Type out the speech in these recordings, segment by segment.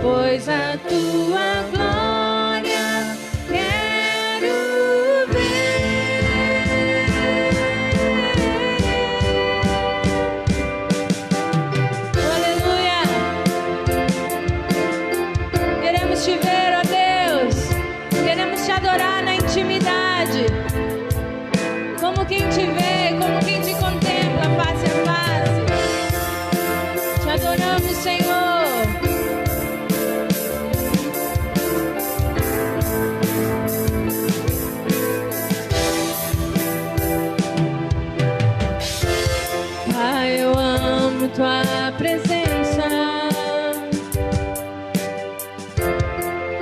pois a tua glória quero ver. Aleluia! Queremos te ver, ó Deus. Queremos te adorar na intimidade. Como quem te vê, como quem te contempla face a face. Te adoramos, Senhor. Pai, eu amo tua presença.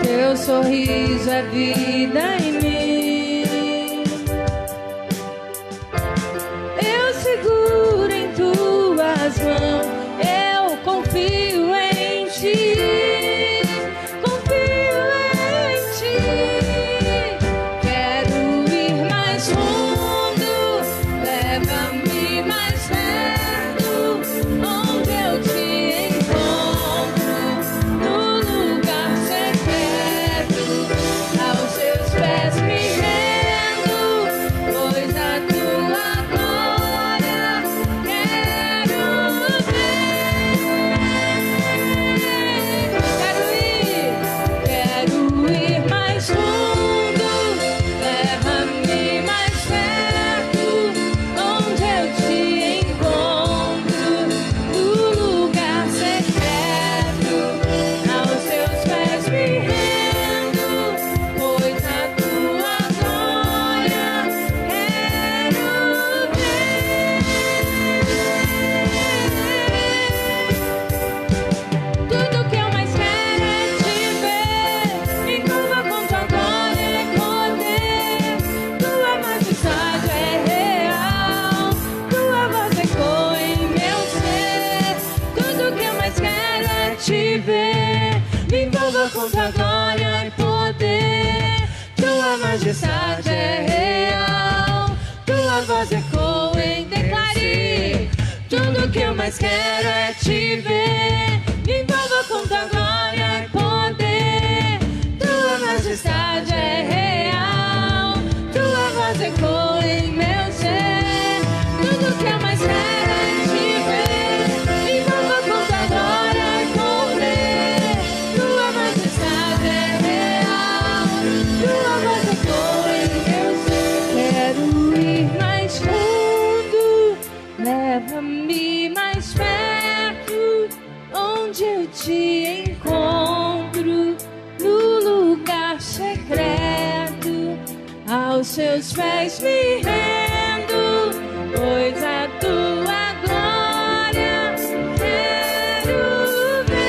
Teu sorriso é vida em mim. Eu seguro em tuas mãos. Eu confio em ti. Confio em ti. Quero ir mais fundo. Leva-me mais perto. Onde eu te encontro. No lugar secreto. Aos seus pés me rendo, pois a tua glória quero ver. Quero ir mais fundo, leva-me mais perto, onde eu te encontro, no lugar secreto. Aos seus pés me rendo, pois a tua glória quero ver. Tudo que eu mais quero é te ver. Me envolva com tua glória e poder. Tua majestade é real. Tua voz ecoa em meu ser. Tudo que eu mais quero é te ver. Me envolva com tua glória e poder. Tua majestade é real. Tua voz ecoa em declare. Tudo que eu mais quero é te ver. Me envolva com tua glória e poder. Tua majestade é real. Tua voz ecoa em meu ser. Tudo que eu mais quero é te ver. Me envolva com tua glória e poder. Tua majestade é real. Tua voz ecoa em meu ser. Quero ir mais fundo. Leva-me mais perto, onde eu te encontro, no lugar secreto. Aos seus pés me rendo, pois a tua glória quero ver.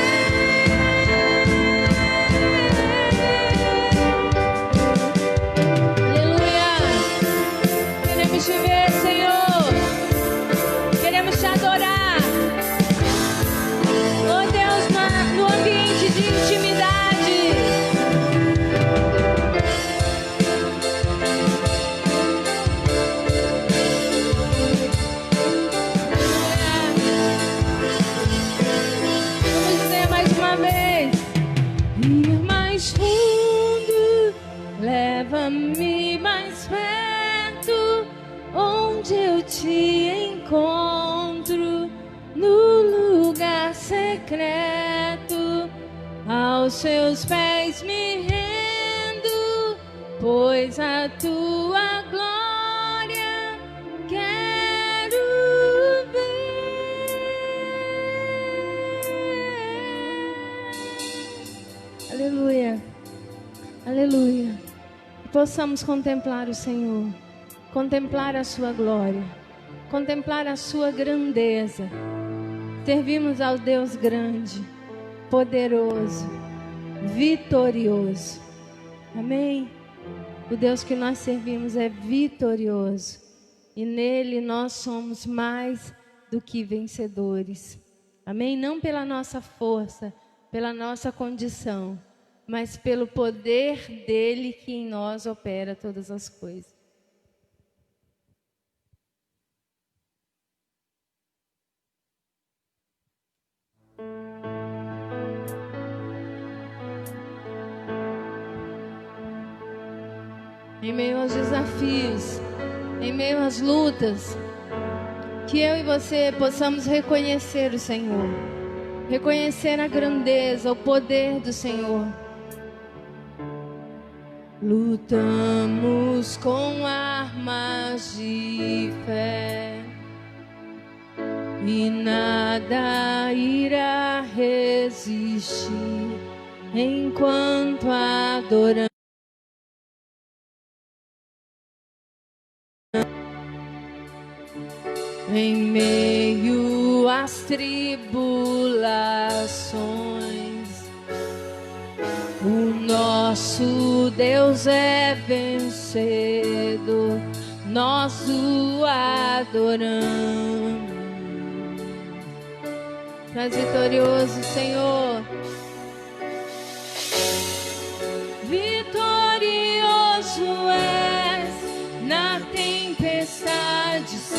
Aleluia! Queremos te ver, Senhor. Queremos te adorar. Oh Deus, no ambiente de intimidade. Vamos dizer mais uma vez. Ir mais fundo, leva-me mais perto, onde eu te encontro, no lugar secreto. Aos seus pés me rendo, pois a tua glória quero ver. Aleluia, aleluia. Que possamos contemplar o Senhor, contemplar a sua glória, contemplar a sua grandeza. Servimos ao Deus grande, poderoso, vitorioso. Amém? O Deus que nós servimos é vitorioso. E nele nós somos mais do que vencedores. Amém? Não pela nossa força, pela nossa condição, mas pelo poder dele que em nós opera todas as coisas. em meio aos desafios, em meio às lutas, que eu e você possamos reconhecer o Senhor, reconhecer a grandeza, o poder do Senhor. Lutamos com armas de fé e nada irá resistir enquanto adoramos. Em meio às tribulações, o nosso Deus é vencedor, nós o adoramos. Tu és vitorioso, Senhor. Vitorioso és na tempestade sã.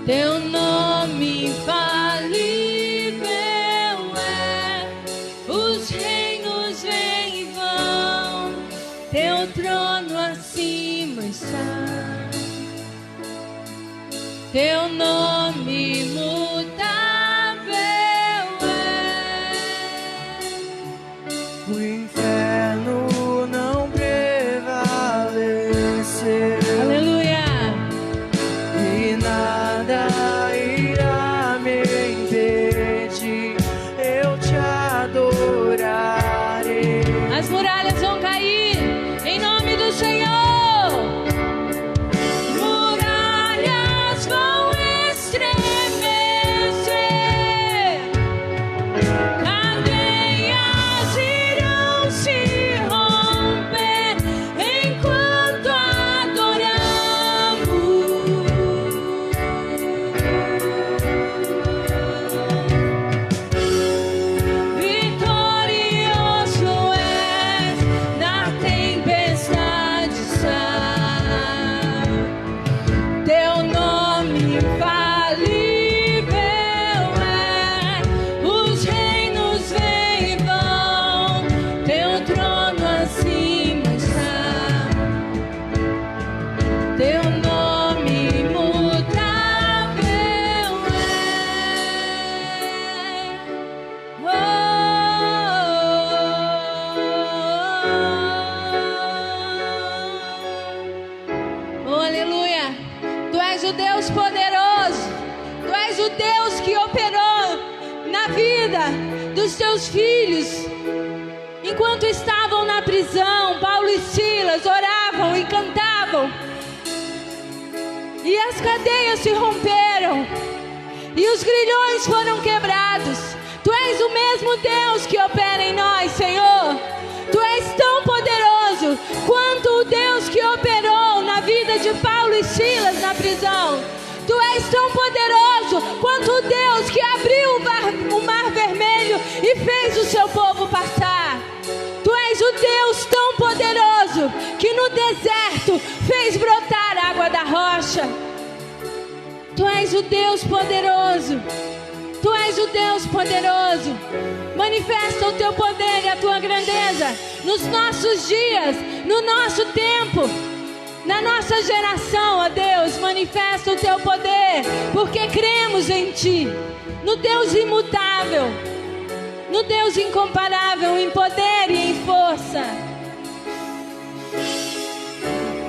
Teu nome infalível é, os reinos vêm e vão, teu trono acima está, teu nome imutável é. O inferno não prevaleceu. Aleluia. E nada irá me impedir, eu te adorarei. As muralhas vão cair em nome do Senhor. Muralhas vão estremecer, cadeias irão se romper enquanto adoramos. Vitorioso és na tempestade sã, teu nome infalível é, os reinos vêm e vão, teu trono acima está, teu nome imutável é. Oh, aleluia. Tu és o Deus poderoso. Tu és o Deus que operou na vida dos teus filhos. Enquanto estavam na prisão, Paulo e Silas oravam e cantavam. E as cadeias se romperam. E os grilhões foram quebrados. Tu és o mesmo Deus que opera em nós, Senhor. Tu és tão poderoso quanto o Deus que operou na vida de Paulo e Silas na prisão. Tu és tão poderoso quanto o Deus que abriu o mar vermelho e fez o seu povo passar. Tu és o Deus tão poderoso que no deserto fez brotar água da rocha. Tu és o Deus poderoso. Tu és o Deus poderoso. Manifesta o teu poder e a tua grandeza nos nossos dias, no nosso tempo, na nossa geração, ó Deus. Manifesta o teu poder, porque cremos em ti, no Deus imutável, no Deus incomparável em poder e em força.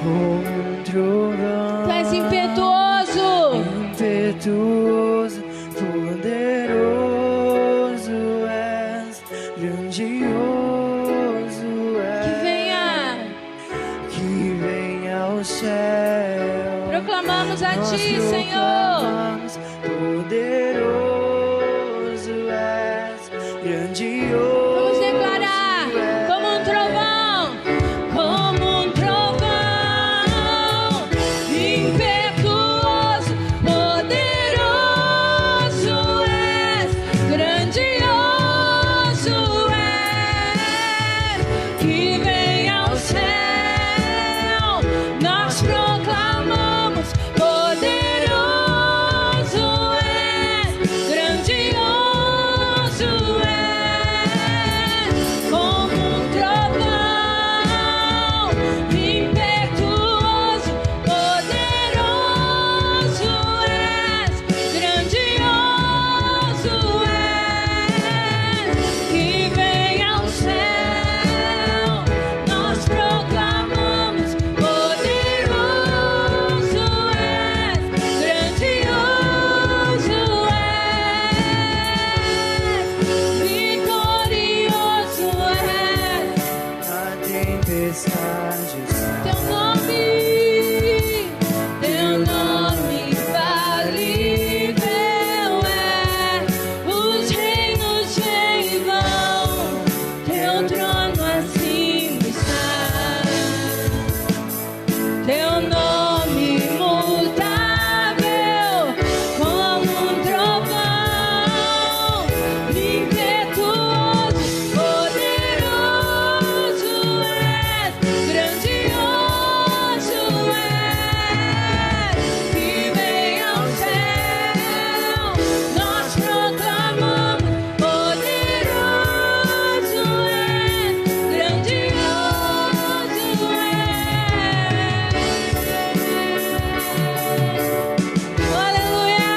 Como um trovão, Tu és impetuoso, impetuoso, poderoso és, grandioso que és, venha. ao céu. Proclamamos a Nós ti, Senhor. proclamamos, poderoso és, grandioso. Vamos declarar és. como um trovão, como um trovão, impetuoso, poderoso és, grandioso és, que vem ao céu. Nós proclamamos, poderoso és, grandioso és. vitorioso és. Na tempestade Teu nome infalível é. Os reinos vêm e vão, teu trono acima está. Teu nome imutável, como um trovão, impetuoso, poderoso és, grandioso és, que vem ao céu, nós proclamamos, poderoso és, grandioso Aleluia,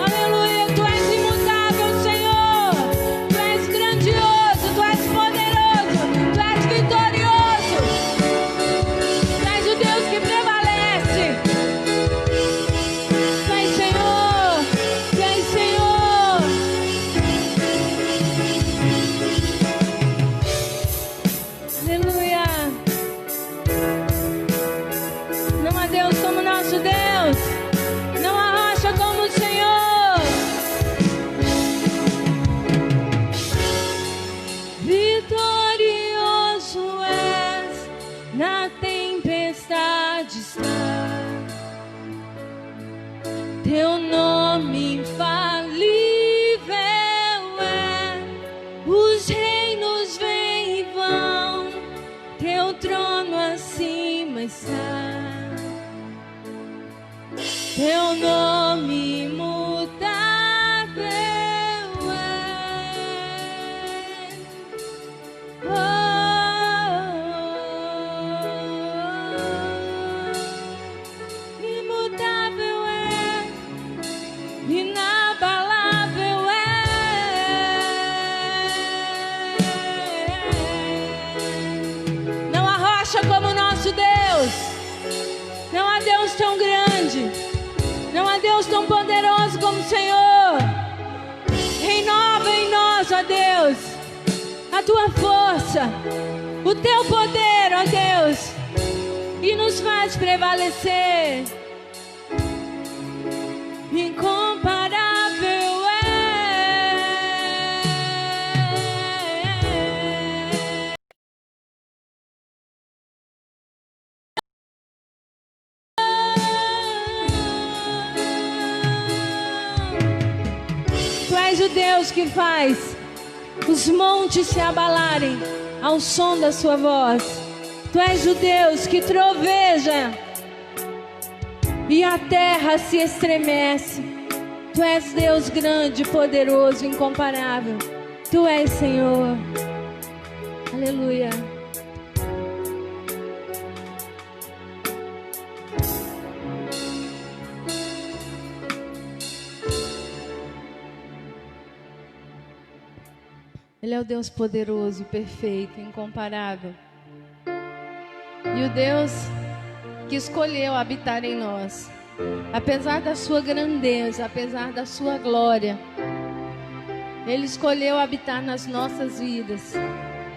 aleluia, tu és imutável, Senhor, tu és grandioso, tu és poderoso, tu és vitorioso, tu és o Deus que prevalece, tu és Senhor, tu és Senhor. Aleluia. Não há Deus como nosso Deus. Não há rocha como o Senhor. Vitorioso és, na tempestade estás. Teu nome infalível é. Os reinos vêm e vão, teu trono acima está. Teu nome imutável é. Imutável é, inabalável é. Não há rocha como o nosso Deus. Não há Deus tão grande. Não há Deus tão poderoso como o Senhor. Renova em nós, ó Deus, a tua força, o teu poder, ó Deus, e nos faz prevalecer. Incomparável é. Tu és o Deus que faz os montes se abalarem ao som da sua voz. Tu és o Deus que troveja e a terra se estremece. Tu és Deus grande, poderoso, incomparável. Tu és Senhor. Aleluia. Ele é o Deus poderoso, perfeito, incomparável. E o Deus que escolheu habitar em nós. Apesar da sua grandeza, apesar da sua glória, Ele escolheu habitar nas nossas vidas,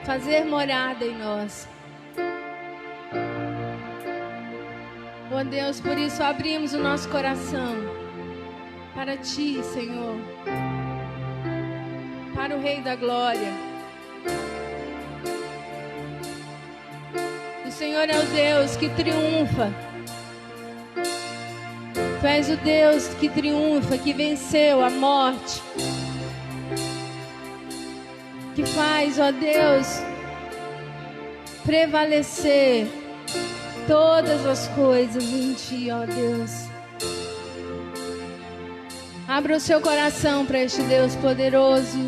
fazer morada em nós. Oh Deus, por isso abrimos o nosso coração para Ti, Senhor, para o Rei da Glória. O Senhor é o Deus que triunfa. Tu és o Deus que triunfa, que venceu a morte, que faz, ó Deus, prevalecer todas as coisas em Ti, ó Deus. Abra o seu coração para este Deus poderoso,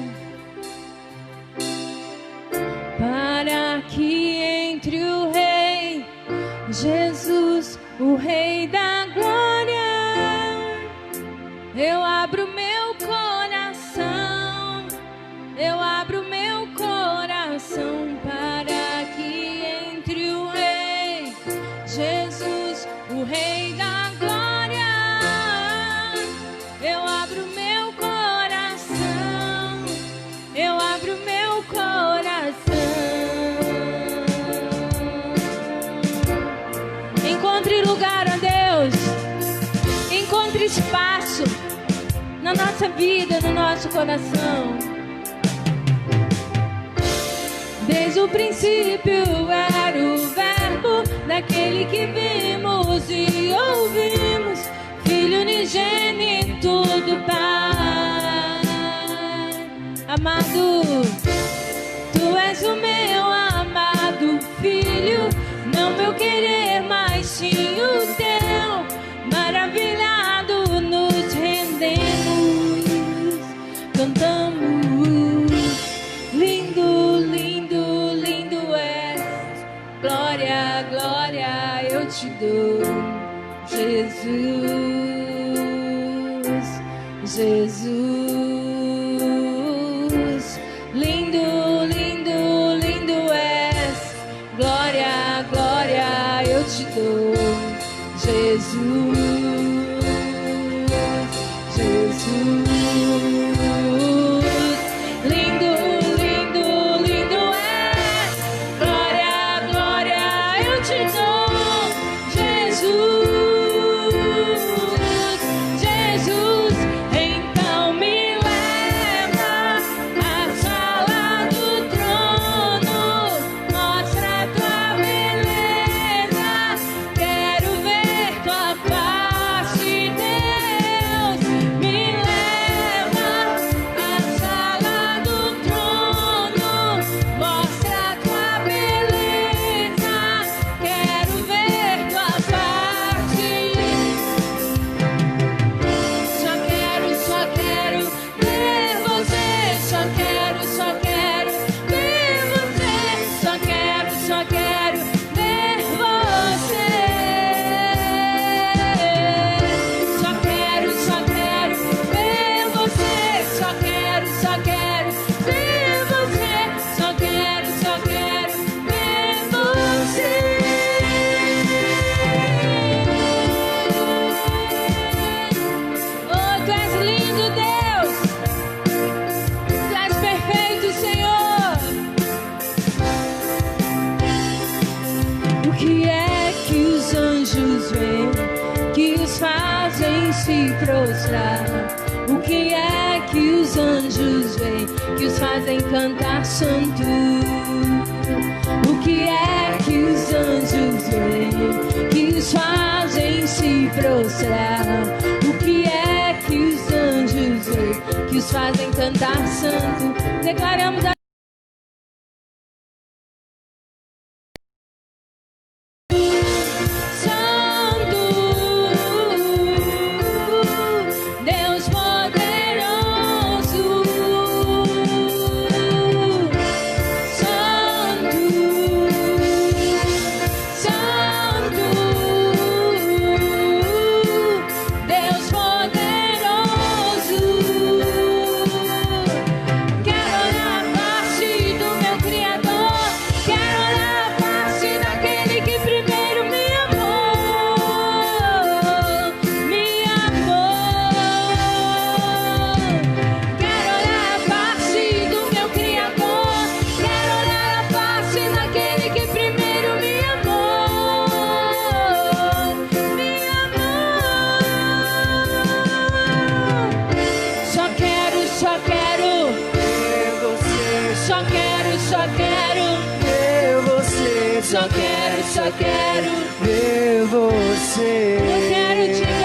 para que entre o Rei Jesus, o Rei da Glória, eu abro meu coração, eu abro meu coração para que entre o Rei Jesus, o Rei da Glória, eu abro meu coração na nossa vida, no nosso coração. Desde o princípio era o verbo, daquele que vimos e ouvimos, Filho unigênito do Pai. Amado, Tu és o meu amado Filho, não meu querer, mas sim o Teu. Maravilhado nos rendemos, cantamos, lindo, lindo, lindo és. Glória, glória eu te dou, Jesus, Jesus. Lindo, lindo, lindo és. Glória, glória eu te dou, Jesus, Jesus. Lindo, lindo, lindo és. Glória, glória eu te dou, Jesus, Jesus. Então me leva à sala do trono, mostra tua beleza, quero ver tua face, Deus. Me leva à sala do trono, mostra tua beleza, quero ver tua face. Só quero ver você. Só quero ver você. Só quero ver você. Só quero ver você. Só quero ver você. Só quero ver você. Oh, Tu és lindo, Deus. Tu és perfeito, Senhor. O que é que os anjos veem, que os fazem se prostrar? O que é que os anjos veem, que os fazem cantar santo? O que é que os anjos veem, que os fazem se prostrar? O que é que os anjos veem, que os fazem cantar santo? Declaramos a Santo, Deus poderoso. Santo, Santo, Deus poderoso. Quero olhar a face do meu Criador, quero olhar a face daquele que primeiro me amou, me amou. Quero olhar a face do meu Criador, quero olhar a face daquele que primeiro me amou, me amou. Só quero ver você, Só quero ver você, Só quero ver você. Eu quero te ver.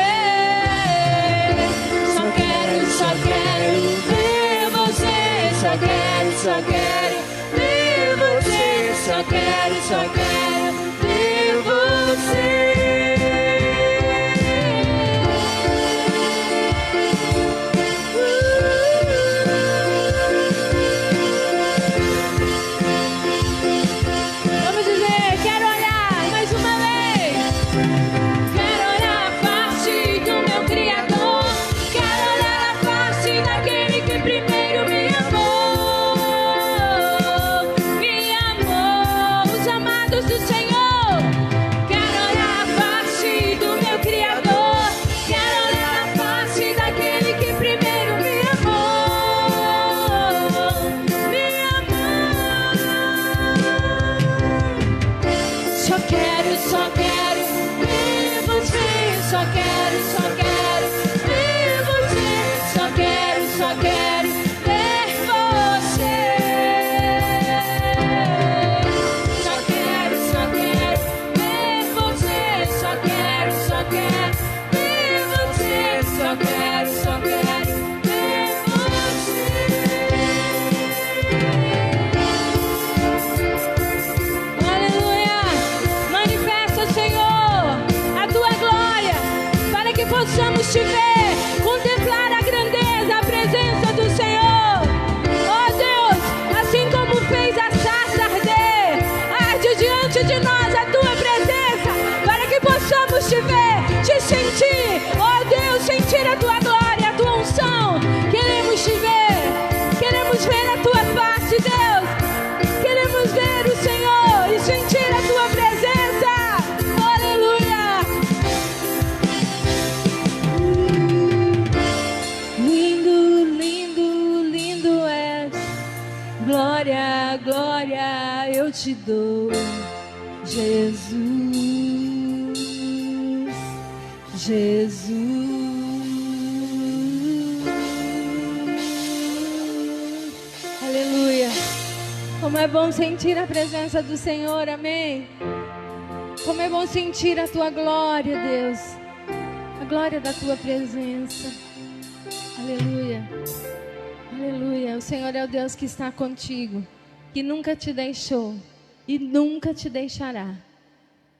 Só quero ver você. Só quero ver você. Só quero ver você. Vamos dizer, quero olhar mais uma vez. Quero olhar a face do meu Criador, quero olhar a face daquele que primeiro me amou, os amados do possamos te ver, contemplar a grandeza, a presença do Senhor. Oh Deus, assim como fez a sarça arder, arde diante de nós a tua presença, para que possamos te ver, te sentir. Oh Deus, sentir a tua glória, a tua unção. Queremos te ver, queremos ver a tua face, Deus. Queremos ver o Senhor e sentir a tua presença. Aleluia. Lindo, lindo, lindo és. Glória, glória eu te dou, Jesus, Jesus. Aleluia. Como é bom sentir a presença do Senhor, amém? Como é bom sentir a tua glória, Deus, a glória da tua presença. Aleluia, aleluia. O Senhor é o Deus que está contigo, que nunca te deixou e nunca te deixará.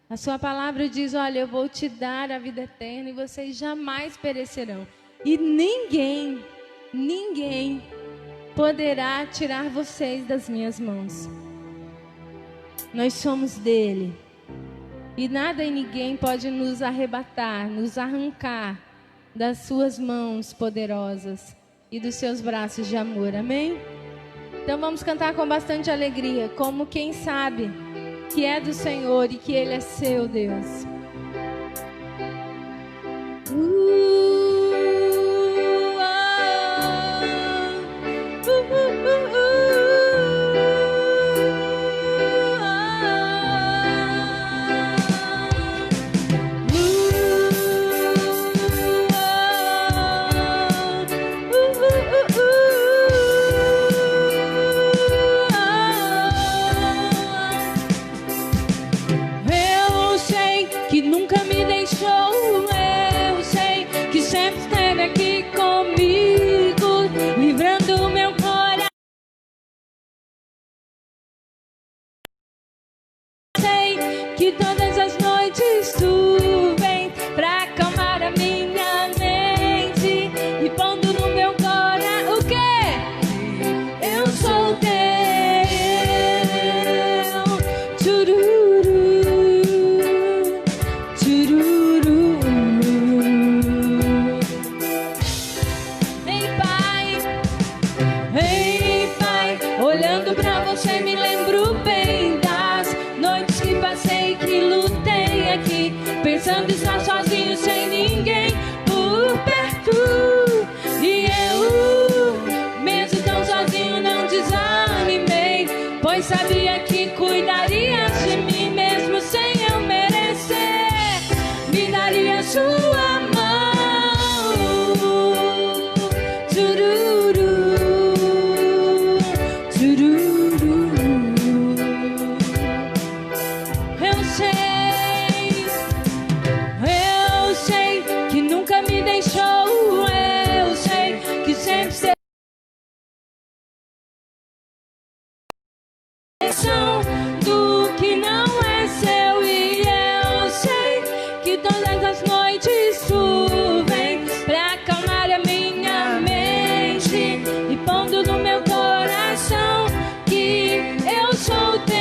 A sua palavra diz: olha, eu vou te dar a vida eterna e vocês jamais perecerão. E ninguém poderá tirar vocês das minhas mãos. Nós somos dele. E nada e ninguém pode nos arrebatar, nos arrancar das suas mãos poderosas e dos seus braços de amor. Amém? Então vamos cantar com bastante alegria, como quem sabe que é do Senhor e que Ele é seu, Deus. Que todas as noites tu vem pra acalmar a minha mente e pondo no meu coração o quê? Eu sou teu. Tchururu, tchururu. Ei pai, olhando pra você me lembro bem das noites que passei, que lutei aqui, pensando estar sozinho sem ninguém por perto. E eu, mesmo tão sozinho, não desanimei, pois sabia que cuidarias de mim mesmo sem eu merecer. Me daria sua mão. Tchururu, tchururu. Eu sei que nunca me deixou. Eu sei que sempre será do que não é seu. E eu sei que todas as noites tu vem pra acalmar a minha mente e pondo no meu coração que eu sou teu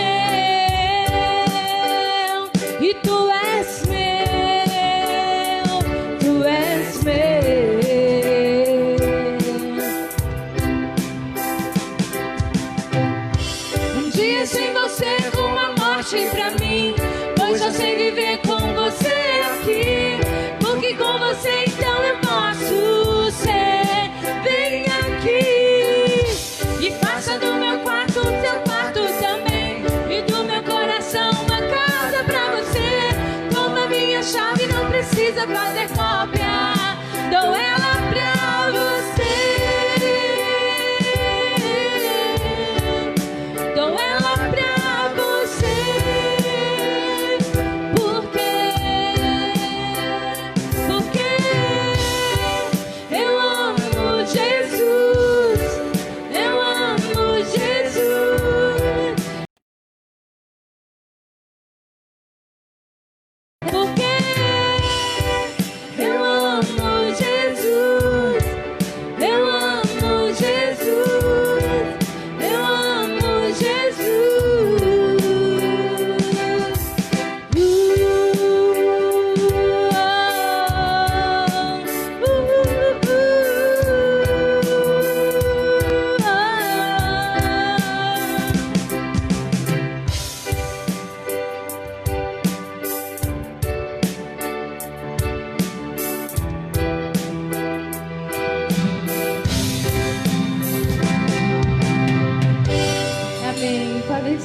e tu és meu, tu és meu. Um dia sem você como a morte pra mim, pois eu sei viver com você aqui, porque com você então eu posso ser. Vem aqui e faça do meu quarto o teu quarto também, e do meu coração uma casa pra você. Toma minha chave, não precisa fazer cópia, dou ela pra você. Dou ela pra você, porque eu amo Jesus, eu amo Jesus, porque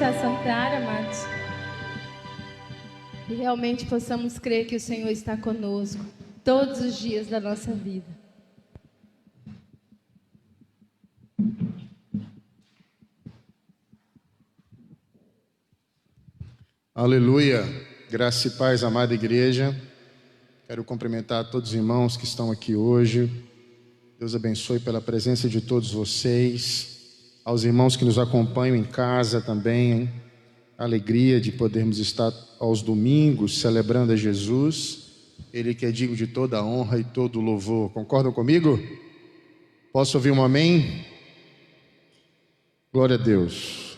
se assentar, amados. E realmente possamos crer que o Senhor está conosco todos os dias da nossa vida. Aleluia, graça e paz, amada igreja. Quero cumprimentar todos os irmãos que estão aqui hoje. Deus abençoe pela presença de todos vocês. Aos irmãos que nos acompanham em casa também, a alegria de podermos estar aos domingos celebrando a Jesus, Ele que é digno de toda a honra e todo o louvor. Concordam comigo? Posso ouvir um amém? Glória a Deus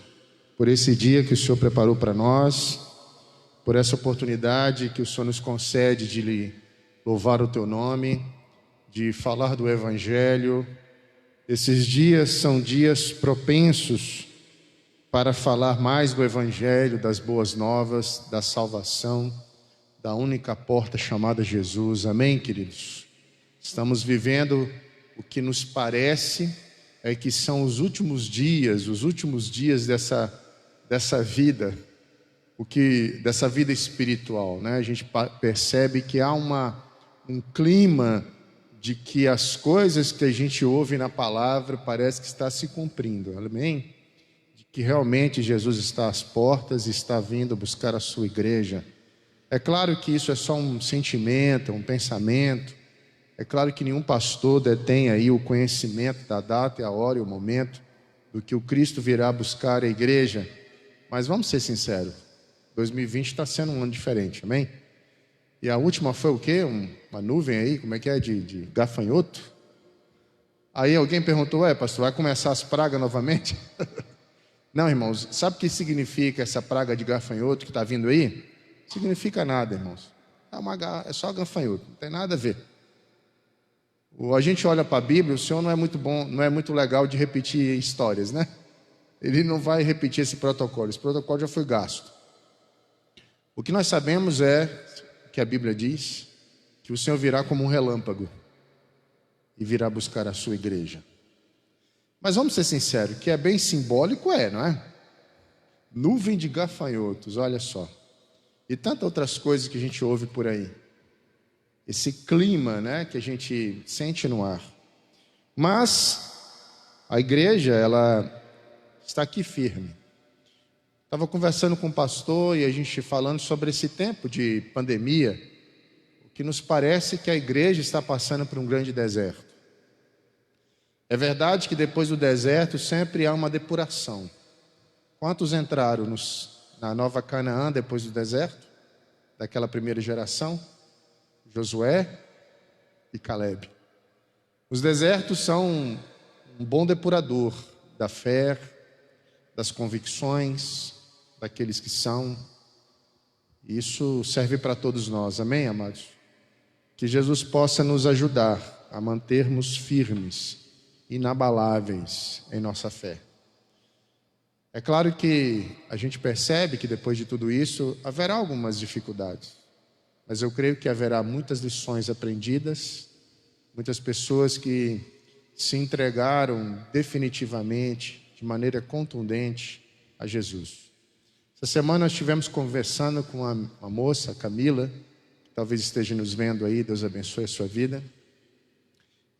por esse dia que o Senhor preparou para nós, por essa oportunidade que o Senhor nos concede de lhe louvar o teu nome, de falar do Evangelho. Esses dias são dias propensos para falar mais do Evangelho, das boas novas, da salvação, da única porta chamada Jesus. Amém, queridos? Estamos vivendo o que nos parece é que são os últimos dias dessa vida, dessa vida espiritual, né? A gente percebe que há um clima de que as coisas que a gente ouve na palavra parece que está se cumprindo, amém? De que realmente Jesus está às portas e está vindo buscar a sua igreja. É claro que isso é só um sentimento, um pensamento. É claro que nenhum pastor detém aí o conhecimento da data e a hora e o momento do que o Cristo virá buscar a igreja. Mas vamos ser sinceros, 2020 está sendo um ano diferente, amém? E a última foi o quê? Uma nuvem aí, como é que é? De gafanhoto? Aí alguém perguntou, pastor, vai começar as pragas novamente? Não, irmãos, sabe o que significa essa praga de gafanhoto que está vindo aí? Não significa nada, irmãos. É só gafanhoto, não tem nada a ver. A gente olha para a Bíblia, o Senhor não é muito bom, não é muito legal de repetir histórias, né? Ele não vai repetir esse protocolo já foi gasto. O que nós sabemos é que a Bíblia diz que o Senhor virá como um relâmpago e virá buscar a sua igreja. Mas vamos ser sinceros, que é bem simbólico, não é? Nuvem de gafanhotos, olha só. E tantas outras coisas que a gente ouve por aí. Esse clima, né, que a gente sente no ar. Mas a igreja, ela está aqui firme. Estava conversando com o pastor e a gente falando sobre esse tempo de pandemia, o que nos parece que a igreja está passando por um grande deserto. É verdade que depois do deserto sempre há uma depuração. Quantos entraram na Nova Canaã depois do deserto? Daquela primeira geração? Josué e Caleb. Os desertos são um bom depurador da fé, das convicções, daqueles que são. Isso serve para todos nós, amém, amados? Que Jesus possa nos ajudar a mantermos firmes, inabaláveis em nossa fé. É claro que a gente percebe que depois de tudo isso haverá algumas dificuldades, mas eu creio que haverá muitas lições aprendidas, muitas pessoas que se entregaram definitivamente, de maneira contundente, a Jesus. Essa semana nós estivemos conversando com uma moça, a Camila, que talvez esteja nos vendo aí, Deus abençoe a sua vida.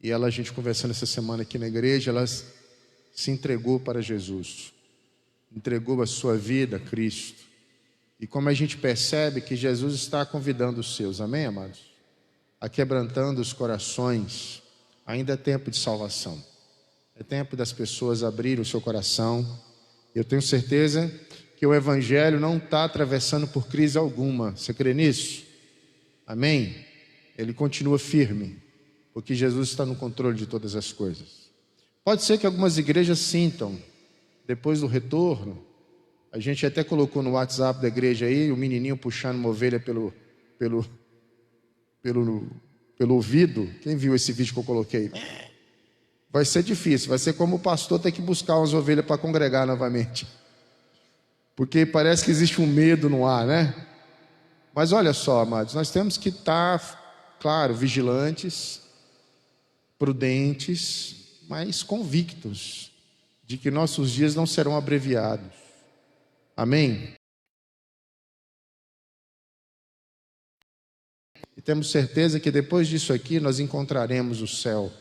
E a gente conversando essa semana aqui na igreja, ela se entregou para Jesus, entregou a sua vida a Cristo. E como a gente percebe que Jesus está convidando os seus, amém, amados? A quebrantando os corações. Ainda é tempo de salvação. É tempo das pessoas abrirem o seu coração. Eu tenho certeza que o Evangelho não está atravessando por crise alguma. Você crê nisso? Amém? Ele continua firme, porque Jesus está no controle de todas as coisas. Pode ser que algumas igrejas sintam, depois do retorno, a gente até colocou no WhatsApp da igreja aí, o menininho puxando uma ovelha pelo ouvido. Quem viu esse vídeo que eu coloquei? Vai ser difícil, vai ser como o pastor ter que buscar umas ovelhas para congregar novamente. Porque parece que existe um medo no ar, né? Mas olha só, amados, nós temos que estar, claro, vigilantes, prudentes, mas convictos de que nossos dias não serão abreviados. Amém? E temos certeza que depois disso aqui nós encontraremos o céu.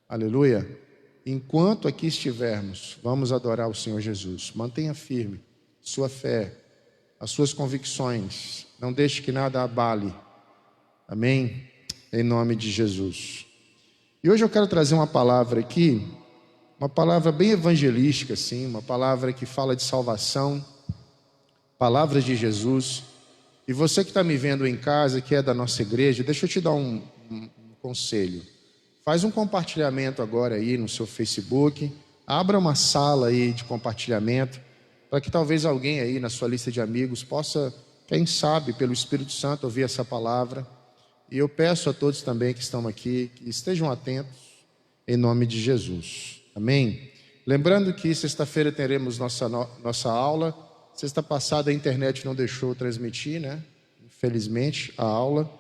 Aleluia. Enquanto aqui estivermos, vamos adorar o Senhor Jesus. Mantenha firme sua fé, as suas convicções. Não deixe que nada abale. Amém? Em nome de Jesus. E hoje eu quero trazer uma palavra aqui, uma palavra bem evangelística, assim, uma palavra que fala de salvação, palavras de Jesus. E você que está me vendo em casa, que é da nossa igreja, deixa eu te dar um conselho. Faz um compartilhamento agora aí no seu Facebook. Abra uma sala aí de compartilhamento, para que talvez alguém aí na sua lista de amigos possa, quem sabe, pelo Espírito Santo, ouvir essa palavra. E eu peço a todos também que estão aqui, que estejam atentos, em nome de Jesus. Amém? Lembrando que sexta-feira teremos nossa aula. Sexta passada a internet não deixou transmitir, né? Infelizmente, a aula.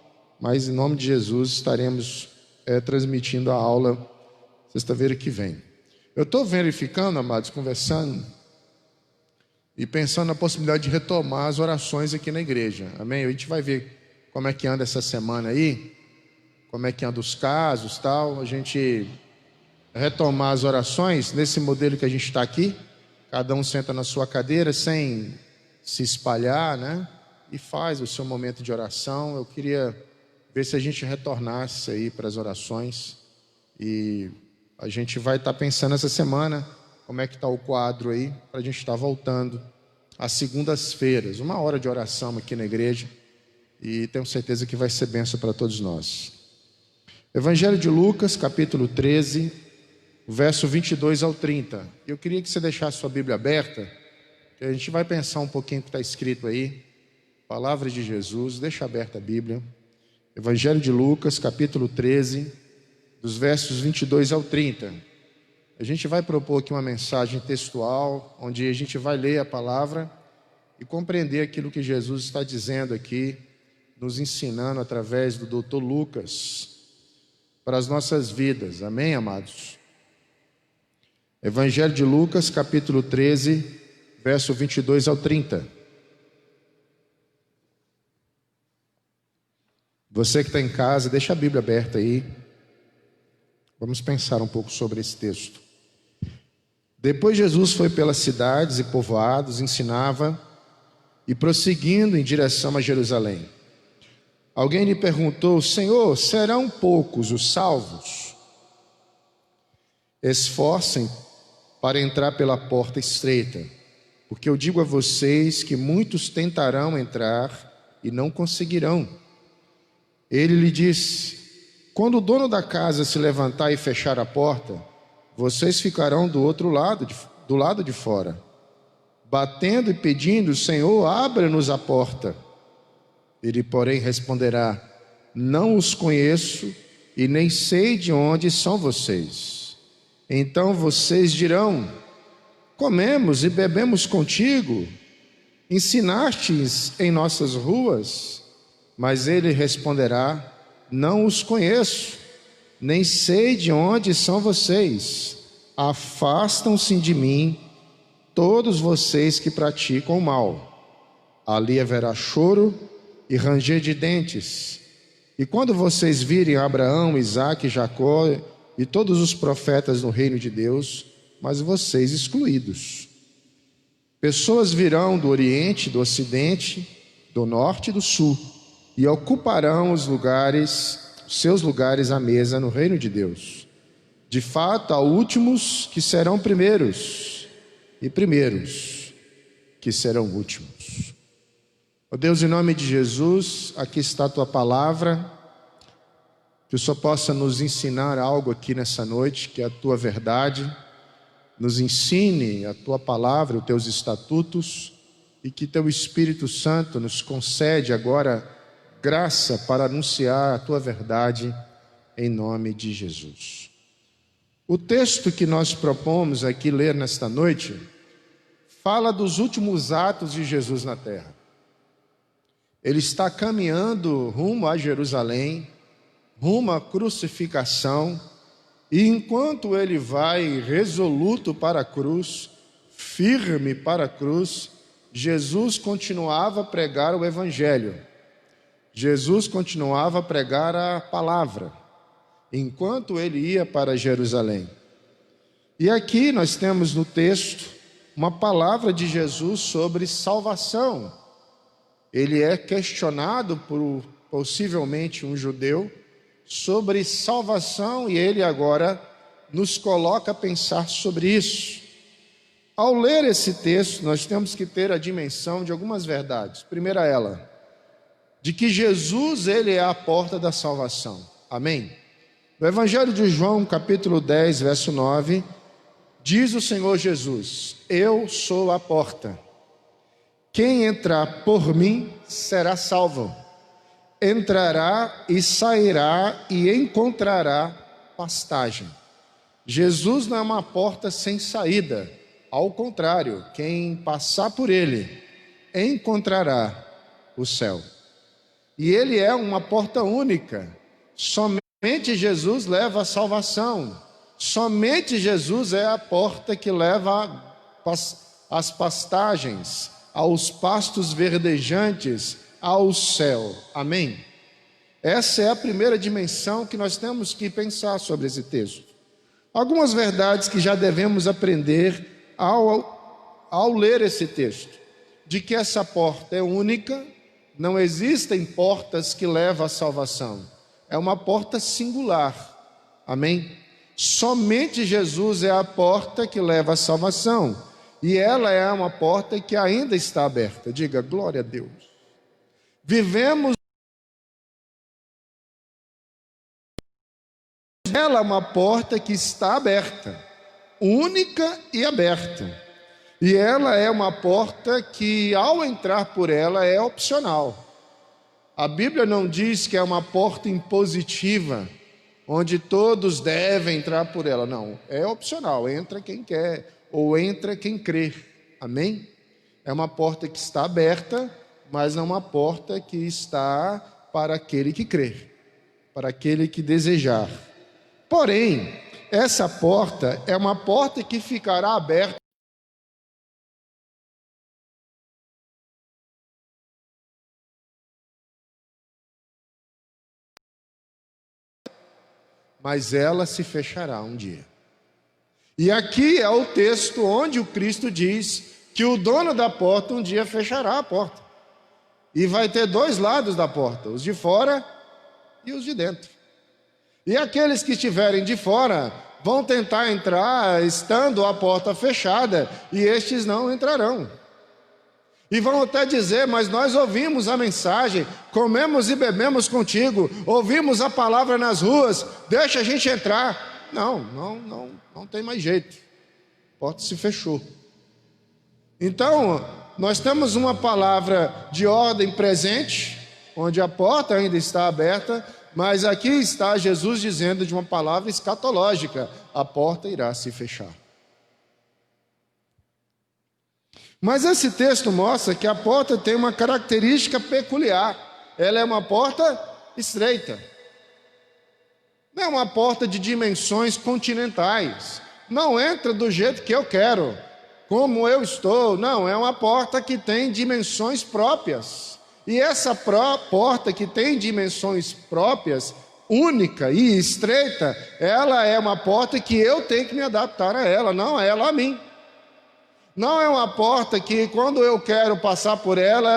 Mas em nome de Jesus estaremos transmitindo a aula sexta-feira que vem. Eu estou verificando, amados, conversando e pensando na possibilidade de retomar as orações aqui na igreja. Amém? A gente vai ver como é que anda essa semana aí, como é que anda os casos, tal. A gente retomar as orações nesse modelo que a gente está aqui. Cada um senta na sua cadeira sem se espalhar, né? E faz o seu momento de oração. Eu queria ver se a gente retornasse aí para as orações. E a gente vai estar pensando essa semana como é que está o quadro aí, para a gente estar voltando às segundas-feiras. 1 hora de oração aqui na igreja. E tenho certeza que vai ser bênção para todos nós. Evangelho de Lucas, capítulo 13... verso 22 ao 30. Eu queria que você deixasse sua Bíblia aberta, que a gente vai pensar um pouquinho o que está escrito aí. Palavras de Jesus, deixa aberta a Bíblia. Evangelho de Lucas, capítulo 13, dos versos 22 ao 30. A gente vai propor aqui uma mensagem textual, onde a gente vai ler a palavra e compreender aquilo que Jesus está dizendo aqui, nos ensinando através do Dr. Lucas, para as nossas vidas. Amém, amados? Evangelho de Lucas, capítulo 13, verso 22 ao 30. Você que está em casa, deixa a Bíblia aberta aí. Vamos pensar um pouco sobre esse texto. Depois Jesus foi pelas cidades e povoados, ensinava e prosseguindo em direção a Jerusalém. Alguém lhe perguntou: Senhor, serão poucos os salvos? Esforcem para entrar pela porta estreita, porque eu digo a vocês que muitos tentarão entrar e não conseguirão. Ele lhe disse: quando o dono da casa se levantar e fechar a porta, vocês ficarão do outro lado, do lado de fora, batendo e pedindo: Senhor, abra-nos a porta. Ele, porém, responderá: não os conheço e nem sei de onde são vocês. Então vocês dirão: comemos e bebemos contigo, ensinastes em nossas ruas. Mas ele responderá: não os conheço, nem sei de onde são vocês. Afastam-se de mim, todos vocês que praticam o mal. Ali haverá choro e ranger de dentes. E quando vocês virem Abraão, Isaque e Jacó e todos os profetas no reino de Deus, mas vocês excluídos. Pessoas virão do Oriente, do Ocidente, do Norte e do Sul, e ocuparão os seus lugares à mesa no reino de Deus. De fato, há últimos que serão primeiros, e primeiros que serão últimos. Ó Deus, em nome de Jesus, aqui está a tua palavra. Que o Senhor possa nos ensinar algo aqui nessa noite, que é a tua verdade. Nos ensine a tua palavra, os teus estatutos, e que teu Espírito Santo nos concede agora graça para anunciar a tua verdade em nome de Jesus. O texto que nós propomos aqui ler nesta noite fala dos últimos atos de Jesus na terra. Ele está caminhando rumo a Jerusalém, rumo à crucificação, e enquanto ele vai resoluto para a cruz, firme para a cruz, Jesus continuava a pregar o Evangelho. Jesus continuava a pregar a palavra, enquanto ele ia para Jerusalém. E aqui nós temos no texto uma palavra de Jesus sobre salvação. Ele é questionado por possivelmente um judeu sobre salvação e ele agora nos coloca a pensar sobre isso. Ao ler esse texto, nós temos que ter a dimensão de algumas verdades. Primeira ela, de que Jesus, ele é a porta da salvação. Amém? No Evangelho de João, capítulo 10, verso 9, diz o Senhor Jesus: eu sou a porta. Quem entrar por mim será salvo. Entrará e sairá e encontrará pastagem. Jesus não é uma porta sem saída. Ao contrário, quem passar por ele encontrará o céu. E ele é uma porta única. Somente Jesus leva a salvação. Somente Jesus é a porta que leva às pastagens, aos pastos verdejantes, ao céu. Amém? Essa é a primeira dimensão que nós temos que pensar sobre esse texto. Algumas verdades que já devemos aprender ao ler esse texto. De que essa porta é única, não existem portas que levam à salvação. É uma porta singular. Amém? Somente Jesus é a porta que leva à salvação. E ela é uma porta que ainda está aberta. Diga glória a Deus. Vivemos ela é uma porta que está aberta, única e aberta. E ela é uma porta que, ao entrar por ela, é opcional. A Bíblia não diz que é uma porta impositiva, onde todos devem entrar por ela. Não, é opcional. Entra quem quer ou entra quem crer. Amém? É uma porta que está aberta, mas não uma porta que está para aquele que crer, para aquele que desejar. Porém, essa porta é uma porta que ficará aberta mas ela se fechará um dia. E aqui é o texto onde o Cristo diz que o dono da porta um dia fechará a porta. E vai ter dois lados da porta, os de fora e os de dentro. E aqueles que estiverem de fora vão tentar entrar estando a porta fechada, e estes não entrarão. E vão até dizer: mas nós ouvimos a mensagem, comemos e bebemos contigo, ouvimos a palavra nas ruas, deixa a gente entrar. Não tem mais jeito. A porta se fechou. Então, nós temos uma palavra de ordem presente, onde a porta ainda está aberta, mas aqui está Jesus dizendo de uma palavra escatológica: a porta irá se fechar. Mas esse texto mostra que a porta tem uma característica peculiar. Ela é uma porta estreita. Não é uma porta de dimensões continentais. Não entra do jeito que eu quero, como eu estou. Não, é uma porta que tem dimensões próprias. E essa porta que tem dimensões próprias, única e estreita, ela é uma porta que eu tenho que me adaptar a ela, não ela a mim. Não é uma porta que, quando eu quero passar por ela,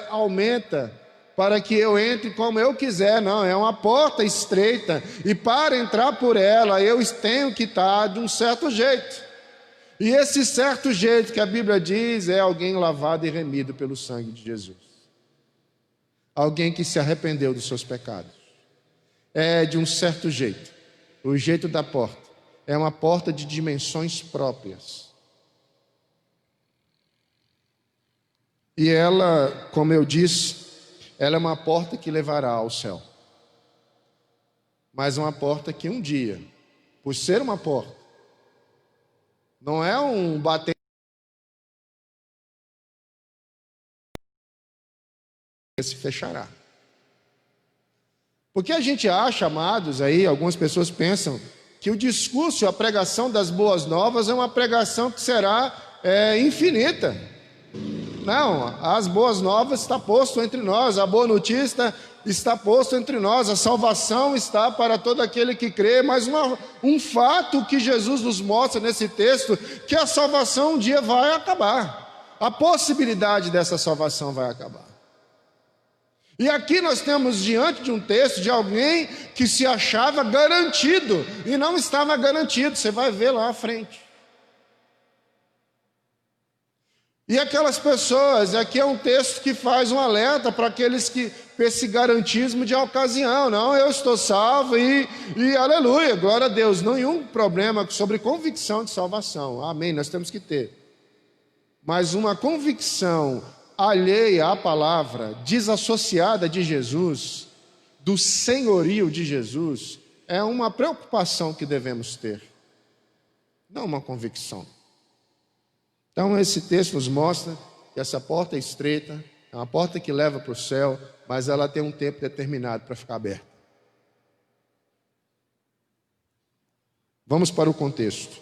aumenta para que eu entre como eu quiser. Não, é uma porta estreita, e para entrar por ela eu tenho que estar de um certo jeito. E esse certo jeito que a Bíblia diz é alguém lavado e remido pelo sangue de Jesus. Alguém que se arrependeu dos seus pecados. É de um certo jeito. O jeito da porta é uma porta de dimensões próprias. E ela, como eu disse, ela é uma porta que levará ao céu. Mas uma porta que um dia, por ser uma porta, não é um bater, se fechará. Porque a gente acha, amados, aí algumas pessoas pensam que o discurso, a pregação das boas novas é uma pregação que será infinita. Não, as boas novas está posto entre nós, a boa notícia está posto entre nós, a salvação está para todo aquele que crê, mas um fato que Jesus nos mostra nesse texto, que a salvação um dia vai acabar, a possibilidade dessa salvação vai acabar. E aqui nós temos diante de um texto de alguém que se achava garantido, e não estava garantido, você vai ver lá à frente. E aquelas pessoas, aqui é um texto que faz um alerta para aqueles que, esse garantismo de ocasião, não, eu estou salvo e aleluia, glória a Deus, nenhum problema sobre convicção de salvação, amém, nós temos que ter. Mas uma convicção alheia à palavra, desassociada de Jesus, do senhorio de Jesus, é uma preocupação que devemos ter, não uma convicção. Então esse texto nos mostra que essa porta é estreita, é uma porta que leva para o céu, mas ela tem um tempo determinado para ficar aberta. Vamos para o contexto.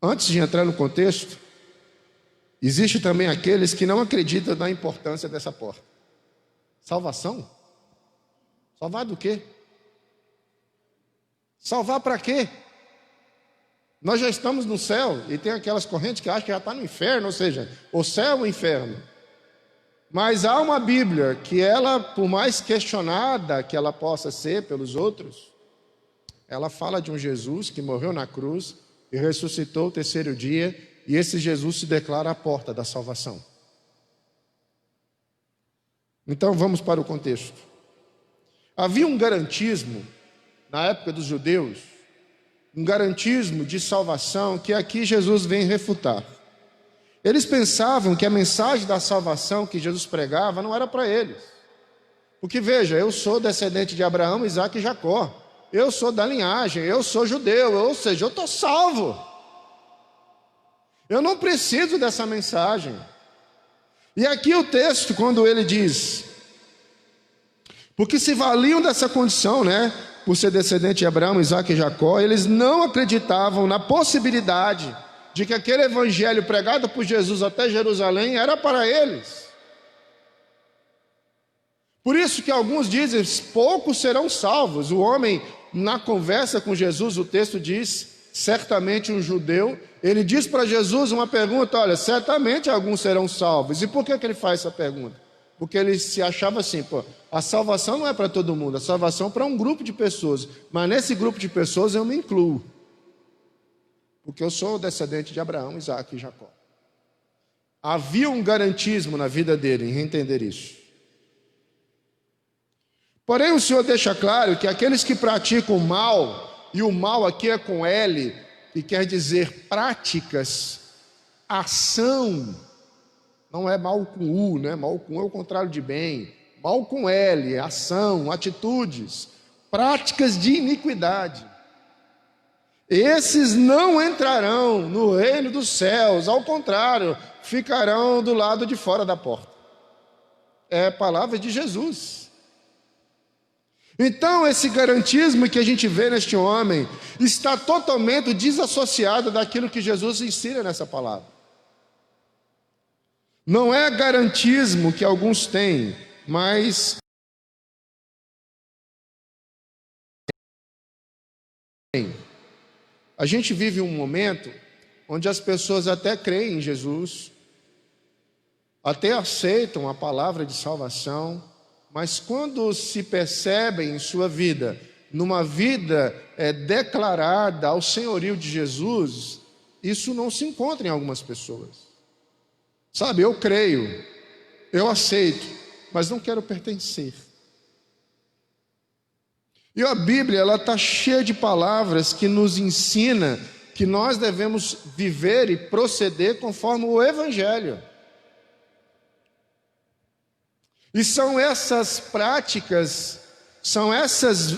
Antes de entrar no contexto, existe também aqueles que não acreditam na importância dessa porta. Salvação? Salvar do quê? Salvar para quê? Nós já estamos no céu, e tem aquelas correntes que acham que já está no inferno, ou seja, o céu e o inferno. Mas há uma Bíblia que ela, por mais questionada que ela possa ser pelos outros, ela fala de um Jesus que morreu na cruz e ressuscitou o terceiro dia, e esse Jesus se declara a porta da salvação. Então vamos para o contexto. Havia um garantismo na época dos judeus, um garantismo de salvação que aqui Jesus vem refutar. Eles pensavam que a mensagem da salvação que Jesus pregava não era para eles. Porque veja, eu sou descendente de Abraão, Isaac e Jacó. Eu sou da linhagem, eu sou judeu, ou seja, eu estou salvo. Eu não preciso dessa mensagem. E aqui o texto, quando ele diz, porque se valiam dessa condição, por ser descendente de Abraão, Isaac e Jacó, eles não acreditavam na possibilidade de que aquele evangelho pregado por Jesus até Jerusalém era para eles. Por isso que alguns dizem, poucos serão salvos. O homem, na conversa com Jesus, o texto diz, certamente um judeu, ele diz para Jesus uma pergunta, olha, certamente alguns serão salvos. E por que ele faz essa pergunta? Porque ele se achava assim, a salvação não é para todo mundo, a salvação é para um grupo de pessoas, mas nesse grupo de pessoas eu me incluo, porque eu sou descendente de Abraão, Isaac e Jacó. Havia um garantismo na vida dele em entender isso. Porém o Senhor deixa claro que aqueles que praticam o mal, e o mal aqui é com L, que quer dizer práticas, ação, não é mal com U, mal com U é o contrário de bem, mal com L, ação, atitudes, práticas de iniquidade. Esses não entrarão no reino dos céus, ao contrário, ficarão do lado de fora da porta. É a palavra de Jesus. Então esse garantismo que a gente vê neste homem está totalmente desassociado daquilo que Jesus ensina nessa palavra. Não é garantismo que alguns têm, mas a gente vive um momento onde as pessoas até creem em Jesus, até aceitam a palavra de salvação, mas quando se percebem em sua vida, numa vida declarada ao senhorio de Jesus, isso não se encontra em algumas pessoas. Sabe, eu creio, eu aceito, mas não quero pertencer. E a Bíblia, ela está cheia de palavras que nos ensina que nós devemos viver e proceder conforme o Evangelho. E são essas práticas,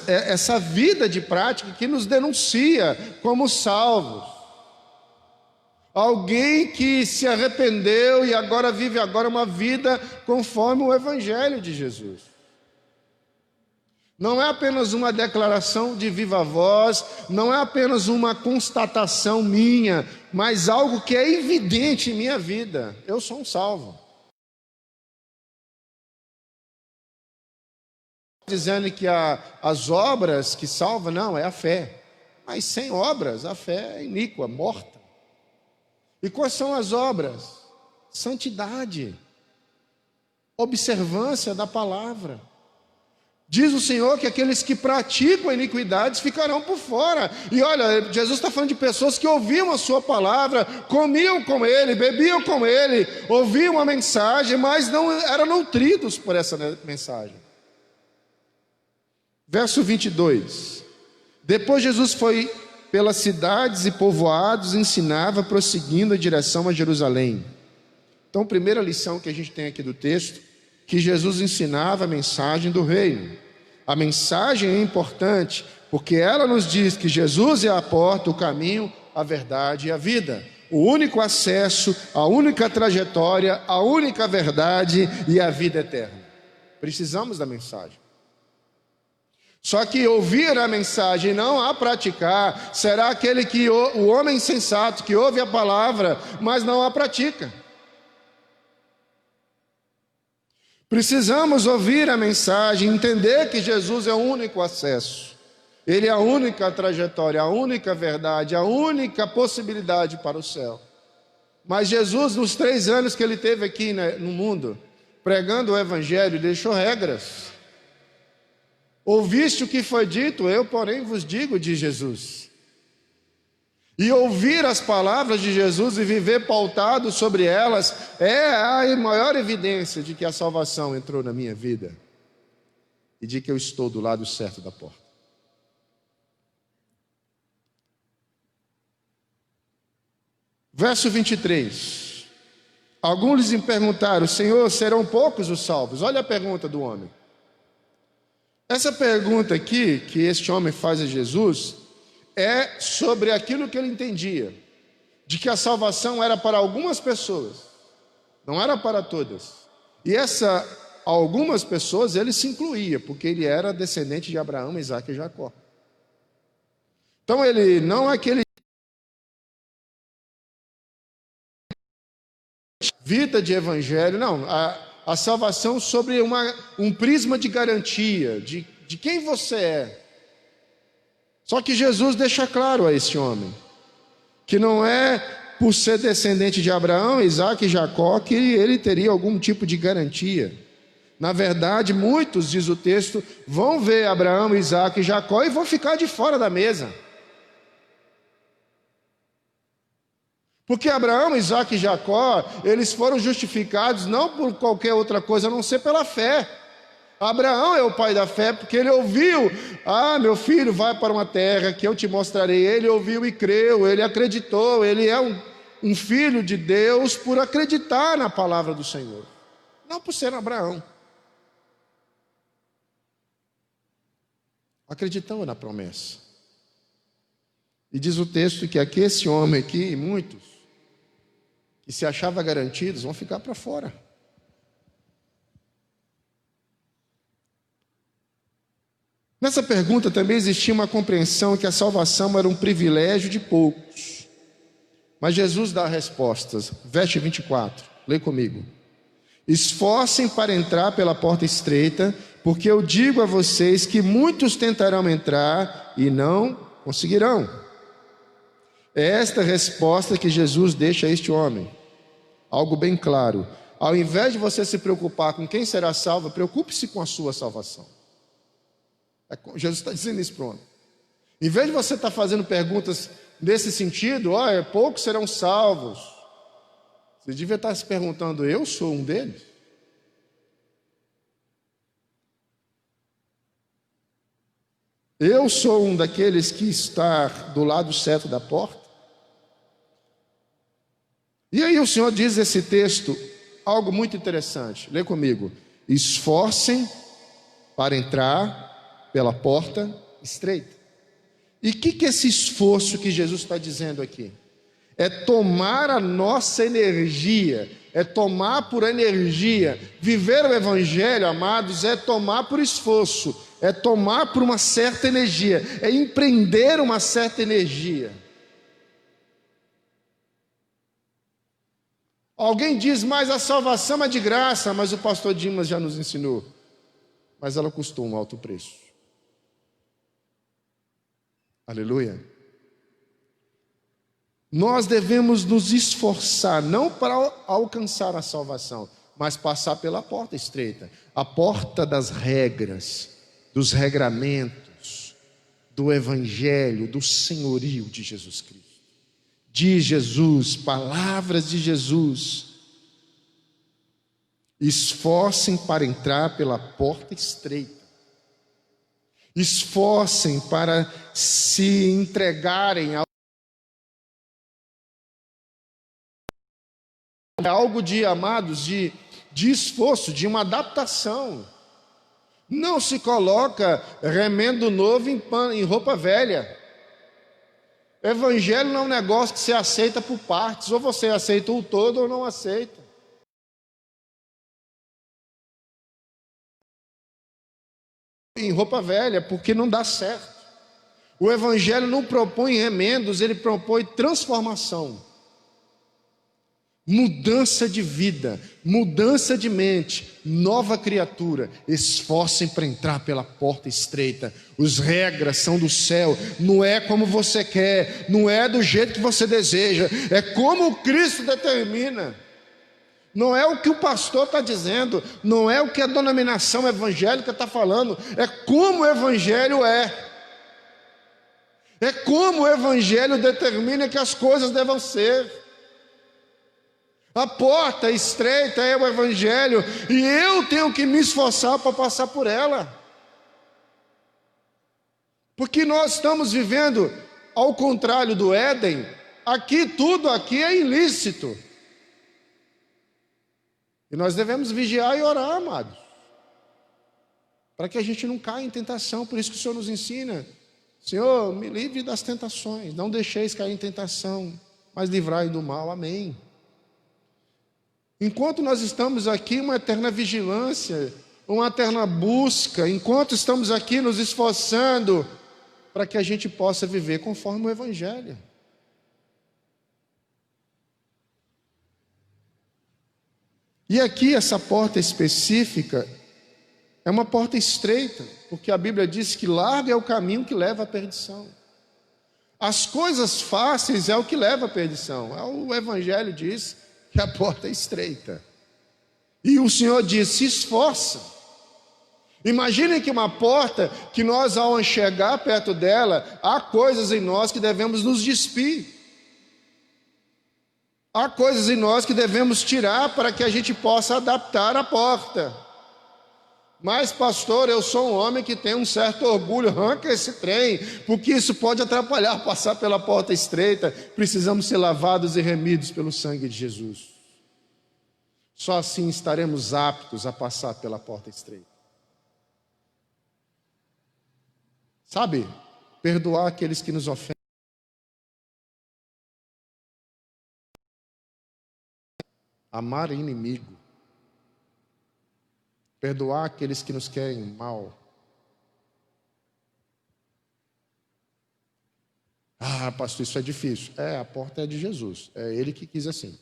essa vida de prática que nos denuncia como salvos. Alguém que se arrependeu e agora vive uma vida conforme o Evangelho de Jesus. Não é apenas uma declaração de viva voz, não é apenas uma constatação minha, mas algo que é evidente em minha vida. Eu sou um salvo. Dizendo que as obras que salvam, não, é a fé. Mas sem obras, a fé é iníqua, morta. E quais são as obras? Santidade, observância da palavra. Diz o Senhor que aqueles que praticam iniquidades ficarão por fora. E olha, Jesus está falando de pessoas que ouviam a sua palavra, comiam com ele, bebiam com ele, ouviam a mensagem, mas não eram nutridos por essa mensagem. Verso 22. Depois Jesus foi pelas cidades e povoados, ensinava, prosseguindo em direção a Jerusalém. Então, primeira lição que a gente tem aqui do texto, que Jesus ensinava a mensagem do reino. A mensagem é importante, porque ela nos diz que Jesus é a porta, o caminho, a verdade e a vida. O único acesso, a única trajetória, a única verdade e a vida eterna. Precisamos da mensagem. Só que ouvir a mensagem e não a praticar, será aquele que o homem sensato que ouve a palavra, mas não a pratica. Precisamos ouvir a mensagem, entender que Jesus é o único acesso. Ele é a única trajetória, a única verdade, a única possibilidade para o céu. Mas Jesus, nos 3 anos que ele teve aqui no mundo, pregando o evangelho, deixou regras. Ouviste o que foi dito, eu, porém, vos digo, diz Jesus. E ouvir as palavras de Jesus e viver pautado sobre elas é a maior evidência de que a salvação entrou na minha vida e de que eu estou do lado certo da porta. Verso 23. Alguns lhes perguntaram: Senhor, serão poucos os salvos? Olha a pergunta do homem. Essa pergunta aqui, que este homem faz a Jesus, é sobre aquilo que ele entendia, de que a salvação era para algumas pessoas, não era para todas. E algumas pessoas ele se incluía, porque ele era descendente de Abraão, Isaque e Jacó. Então ele não é aquele vida de evangelho, não. A salvação sobre um prisma de garantia, de quem você é. Só que Jesus deixa claro a esse homem, que não é por ser descendente de Abraão, Isaque e Jacó, que ele teria algum tipo de garantia. Na verdade, muitos, diz o texto, vão ver Abraão, Isaque e Jacó e vão ficar de fora da mesa. Porque Abraão, Isaque e Jacó, eles foram justificados não por qualquer outra coisa, a não ser pela fé. Abraão é o pai da fé, porque ele ouviu: meu filho, vai para uma terra que eu te mostrarei. Ele ouviu e creu, ele acreditou, ele é um filho de Deus por acreditar na palavra do Senhor, não por ser Abraão. Acreditando na promessa. E diz o texto que aqui esse homem aqui, e muitos, que se achava garantidos, vão ficar para fora. Nessa pergunta também existia uma compreensão que a salvação era um privilégio de poucos. Mas Jesus dá respostas. Verso 24, lê comigo. Esforcem para entrar pela porta estreita, porque eu digo a vocês que muitos tentarão entrar e não conseguirão. É esta resposta que Jesus deixa a este homem. Algo bem claro. Ao invés de você se preocupar com quem será salvo, preocupe-se com a sua salvação. Jesus está dizendo isso para o homem. Em vez de você estar fazendo perguntas nesse sentido, poucos serão salvos, você devia estar se perguntando: eu sou um deles? Eu sou um daqueles que está do lado certo da porta? E aí o Senhor diz nesse texto algo muito interessante. Lê comigo. Esforcem para entrar pela porta estreita. E o que é esse esforço que Jesus está dizendo aqui? É tomar a nossa energia, é tomar por energia. Viver o evangelho, amados, é tomar por esforço. é tomar por uma certa energia, é empreender uma certa energia. Alguém diz, mas a salvação é de graça, mas o pastor Dimas já nos ensinou. Mas ela custou um alto preço. Aleluia. Nós devemos nos esforçar, não para alcançar a salvação, mas passar pela porta estreita, a porta das regras, dos regramentos, do evangelho, do senhorio de Jesus Cristo. Diz Jesus, palavras de Jesus: esforcem para entrar pela porta estreita. Esforcem para se entregarem a algo de, amados, de esforço, de uma adaptação. Não se coloca remendo novo em roupa velha. Evangelho não é um negócio que você aceita por partes, ou você aceita o todo ou não aceita. Em roupa velha, porque não dá certo. O Evangelho não propõe remendos, ele propõe transformação. Mudança de vida, mudança de mente, nova criatura. Esforcem para entrar pela porta estreita. As regras são do céu, não é como você quer, não é do jeito que você deseja, é como Cristo determina. Não é o que o pastor está dizendo, não é o que a denominação evangélica está falando, é como o evangelho é. É como o evangelho determina que as coisas devam ser. A porta estreita é o evangelho, e eu tenho que me esforçar para passar por ela. Porque nós estamos vivendo ao contrário do Éden. Aqui tudo aqui é ilícito. E nós devemos vigiar e orar, amados, para que a gente não caia em tentação. Por isso que o Senhor nos ensina: Senhor, me livre das tentações, não deixeis cair em tentação, mas livrai do mal. Amém. Enquanto nós estamos aqui, uma eterna vigilância, uma eterna busca, enquanto estamos aqui nos esforçando para que a gente possa viver conforme o Evangelho. E aqui essa porta específica é uma porta estreita, porque a Bíblia diz que largo é o caminho que leva à perdição. As coisas fáceis é o que leva à perdição. O Evangelho diz que a porta é estreita. E o Senhor diz: se esforça. Imaginem que uma porta que nós, ao chegar perto dela, há coisas em nós que devemos nos despir. Há coisas em nós que devemos tirar para que a gente possa adaptar a porta. Mas, pastor, eu sou um homem que tem um certo orgulho. Arranca esse trem, porque isso pode atrapalhar passar pela porta estreita. Precisamos ser lavados e remidos pelo sangue de Jesus. Só assim estaremos aptos a passar pela porta estreita. Sabe, perdoar aqueles que nos ofendem. Amar inimigo. Perdoar aqueles que nos querem mal. Ah, pastor, isso é difícil. A porta é de Jesus. É Ele que quis assim.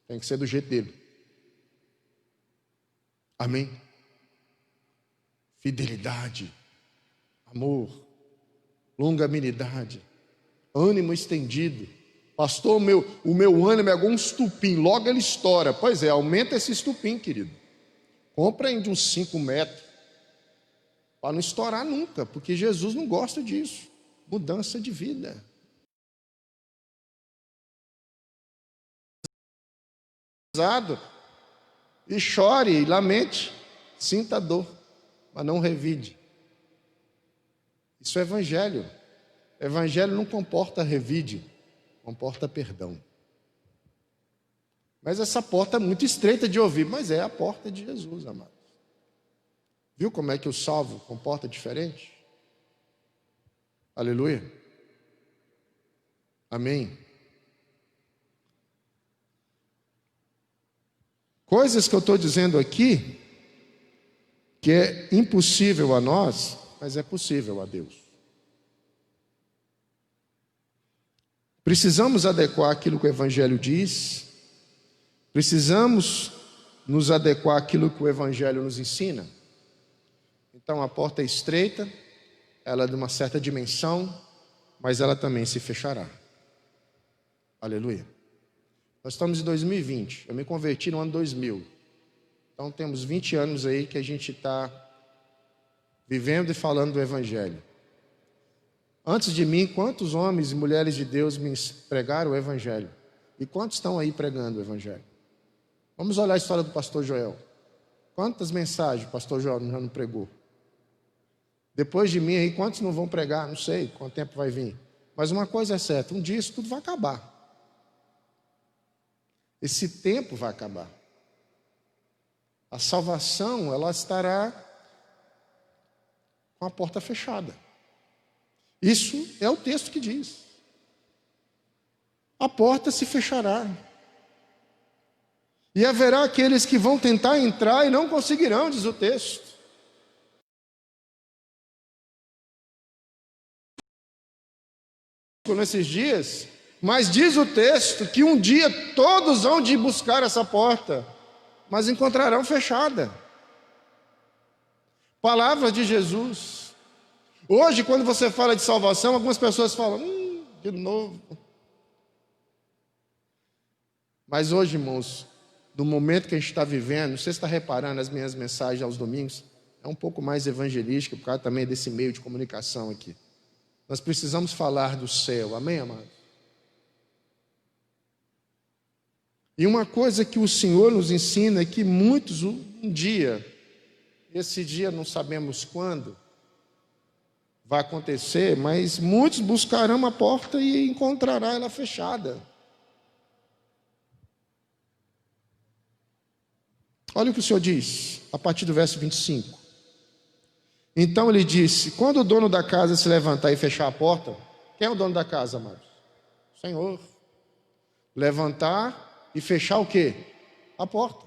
Tem que ser do jeito dele. Amém? Fidelidade, amor, longanimidade, ânimo estendido. Pastor, o meu ânimo é igual um estupim, logo ele estoura. Pois é, aumenta esse estupim, querido. Compra de uns 5 metros, para não estourar nunca, porque Jesus não gosta disso. Mudança de vida. E chore e lamente, sinta a dor, mas não revide. Isso é evangelho. Evangelho não comporta revide, comporta perdão. Mas essa porta é muito estreita de ouvir, mas é a porta de Jesus, amados. Viu como é que o salvo comporta diferente? Aleluia. Amém. Coisas que eu estou dizendo aqui, que é impossível a nós, mas é possível a Deus. Precisamos adequar aquilo que o Evangelho diz, precisamos nos adequar àquilo que o Evangelho nos ensina. Então a porta é estreita, ela é de uma certa dimensão, mas ela também se fechará. Aleluia. Nós estamos em 2020, eu me converti no ano 2000. Então temos 20 anos aí que a gente está vivendo e falando do Evangelho. Antes de mim, quantos homens e mulheres de Deus me pregaram o Evangelho? E quantos estão aí pregando o Evangelho? Vamos olhar a história do pastor Joel. Quantas mensagens o pastor Joel já não pregou? Depois de mim aí, quantos não vão pregar? Não sei quanto tempo vai vir. Mas uma coisa é certa, um dia isso tudo vai acabar. Esse tempo vai acabar. A salvação, ela estará com a porta fechada. Isso é o texto que diz. A porta se fechará. E haverá aqueles que vão tentar entrar e não conseguirão, diz o texto. Nesses dias, mas diz o texto que um dia todos vão de buscar essa porta, mas encontrarão fechada. Palavras de Jesus. Hoje, quando você fala de salvação, algumas pessoas falam, de novo. Mas hoje, irmãos, no momento que a gente está vivendo, você está reparando as minhas mensagens aos domingos, é um pouco mais evangelística, por causa também desse meio de comunicação aqui. Nós precisamos falar do céu, amém, amados? E uma coisa que o Senhor nos ensina é que muitos, um dia, esse dia não sabemos quando vai acontecer, mas muitos buscarão a porta e encontrarão ela fechada. Olha o que o Senhor diz, a partir do verso 25. Então ele disse, quando o dono da casa se levantar e fechar a porta, quem é o dono da casa, amados? O Senhor. Levantar e fechar o quê? A porta.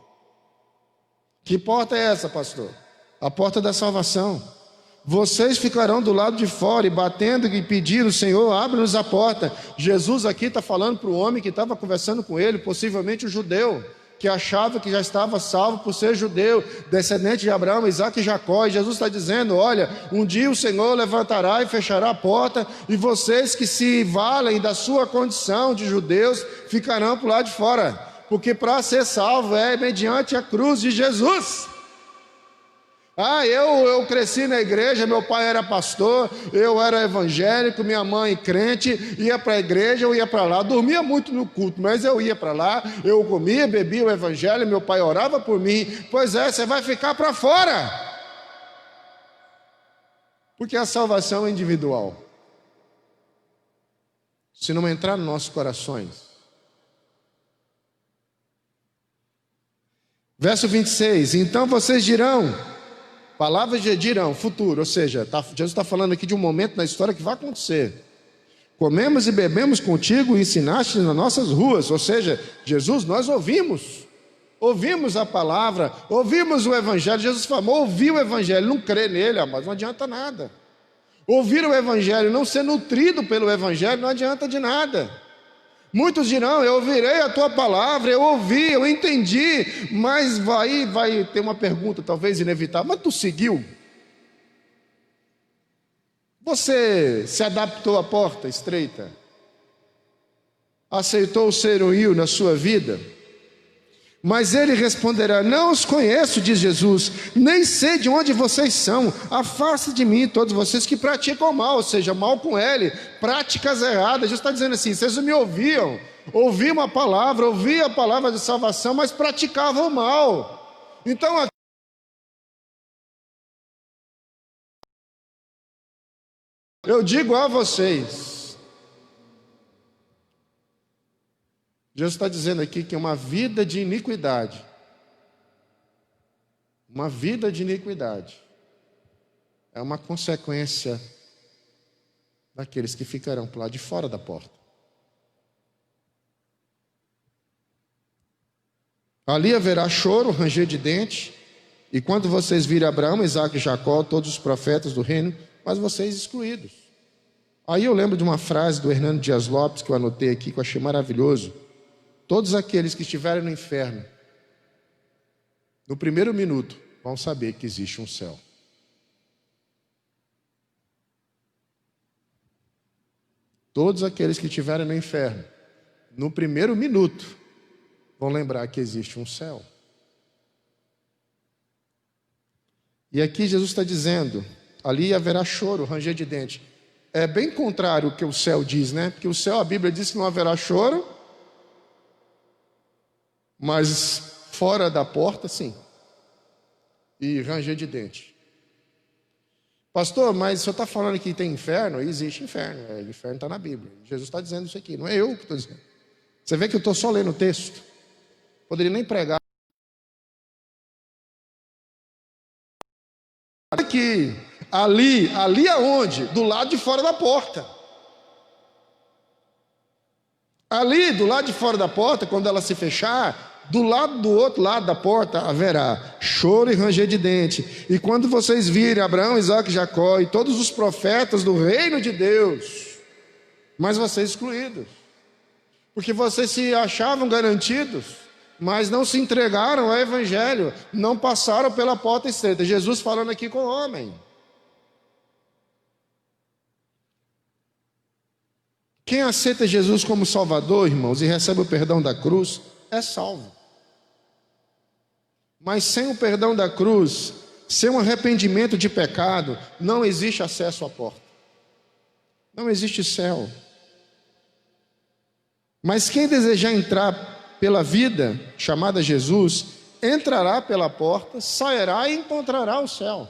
Que porta é essa, pastor? A porta da salvação. Vocês ficarão do lado de fora e batendo e pedindo, Senhor, abre-nos a porta. Jesus aqui está falando para o homem que estava conversando com ele, possivelmente o judeu, que achava que já estava salvo por ser judeu, descendente de Abraão, Isaac e Jacó. E Jesus está dizendo, olha, um dia o Senhor levantará e fechará a porta, e vocês que se valem da sua condição de judeus, ficarão para o lado de fora, porque para ser salvo é mediante a cruz de Jesus. Eu cresci na igreja, meu pai era pastor, eu era evangélico, minha mãe crente, ia para a igreja, eu ia para lá, dormia muito no culto, mas eu ia para lá, eu comia, bebia o evangelho, meu pai orava por mim. Pois é, você vai ficar para fora, porque a salvação é individual. Se não entrar nos nossos corações. Verso 26, então vocês dirão, palavras de dirão, futuro, ou seja, Jesus está falando aqui de um momento na história que vai acontecer. Comemos e bebemos contigo e ensinaste nas nossas ruas, ou seja, Jesus, nós ouvimos a palavra, ouvimos o evangelho. Jesus falou, ouvir o evangelho, não crer nele, mas não adianta nada. Ouvir o evangelho, não ser nutrido pelo evangelho, não adianta de nada. Muitos dirão, eu ouvirei a tua palavra, eu ouvi, eu entendi, mas vai ter uma pergunta, talvez inevitável, mas tu seguiu? Você se adaptou à porta estreita? Aceitou ser um rio na sua vida? Mas ele responderá, não os conheço, diz Jesus, nem sei de onde vocês são, afaste de mim todos vocês que praticam mal, ou seja, mal com ele, práticas erradas. Jesus está dizendo assim, vocês me ouviam, ouviam a palavra de salvação, mas praticavam mal. Então eu digo a vocês, Jesus está dizendo aqui que uma vida de iniquidade, é uma consequência daqueles que ficarão para lá de fora da porta. Ali haverá choro, ranger de dente E quando vocês virem Abraão, Isaque e Jacó, todos os profetas do reino, mas vocês excluídos. Aí eu lembro de uma frase do Hernando Dias Lopes, que eu anotei aqui, que eu achei maravilhoso. Todos aqueles que estiverem no inferno, no primeiro minuto, vão saber que existe um céu. Todos aqueles que estiverem no inferno, no primeiro minuto, vão lembrar que existe um céu. E aqui Jesus está dizendo, ali haverá choro, ranger de dente. É bem contrário o que o céu diz, né? Porque o céu, a Bíblia diz que não haverá choro, mas fora da porta, sim. E ranger de dente. Pastor, mas o senhor está falando que tem inferno? Existe inferno. O inferno está na Bíblia. Jesus está dizendo isso aqui, não é eu que estou dizendo. Você vê que eu estou só lendo o texto. Poderia nem pregar. Aqui, ali aonde? Do lado de fora da porta. Ali, do lado de fora da porta, quando ela se fechar, do lado do outro lado da porta haverá choro e ranger de dente. E quando vocês virem Abraão, Isaque e Jacó e todos os profetas do reino de Deus, mas vocês excluídos, porque vocês se achavam garantidos, mas não se entregaram ao evangelho, não passaram pela porta estreita. Jesus falando aqui com o homem. Quem aceita Jesus como Salvador, irmãos, e recebe o perdão da cruz, é salvo. Mas sem o perdão da cruz, sem um arrependimento de pecado, não existe acesso à porta. Não existe céu. Mas quem desejar entrar pela vida chamada Jesus, entrará pela porta, sairá e encontrará o céu.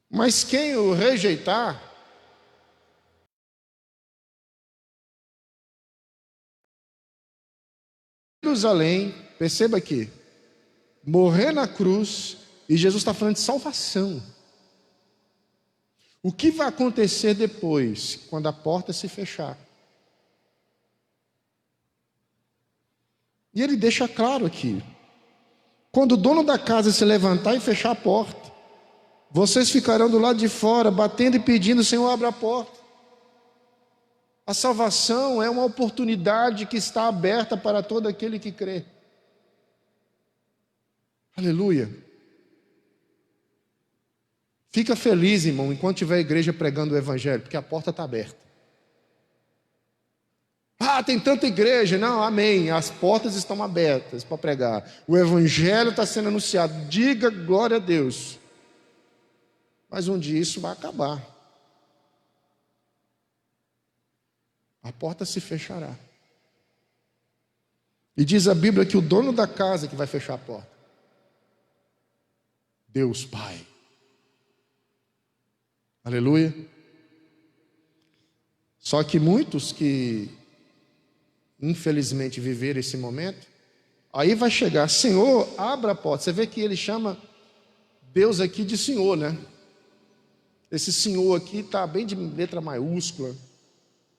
Mas quem o rejeitar, Jerusalém, perceba aqui, morrer na cruz, e Jesus está falando de salvação. O que vai acontecer depois, quando a porta se fechar? E ele deixa claro aqui, quando o dono da casa se levantar e fechar a porta, vocês ficarão do lado de fora, batendo e pedindo, Senhor, abra a porta. A salvação é uma oportunidade que está aberta para todo aquele que crê. Aleluia. Fica feliz, irmão, enquanto tiver a igreja pregando o evangelho, porque a porta está aberta. Ah, tem tanta igreja. Não, amém. As portas estão abertas para pregar. O evangelho está sendo anunciado. Diga glória a Deus. Mas um dia isso vai acabar. A porta se fechará. E diz a Bíblia que o dono da casa que vai fechar a porta. Deus Pai. Aleluia. Só que muitos que infelizmente viveram esse momento, aí vai chegar, Senhor, abra a porta. Você vê que ele chama Deus aqui de Senhor, né? Esse Senhor aqui está bem de letra maiúscula.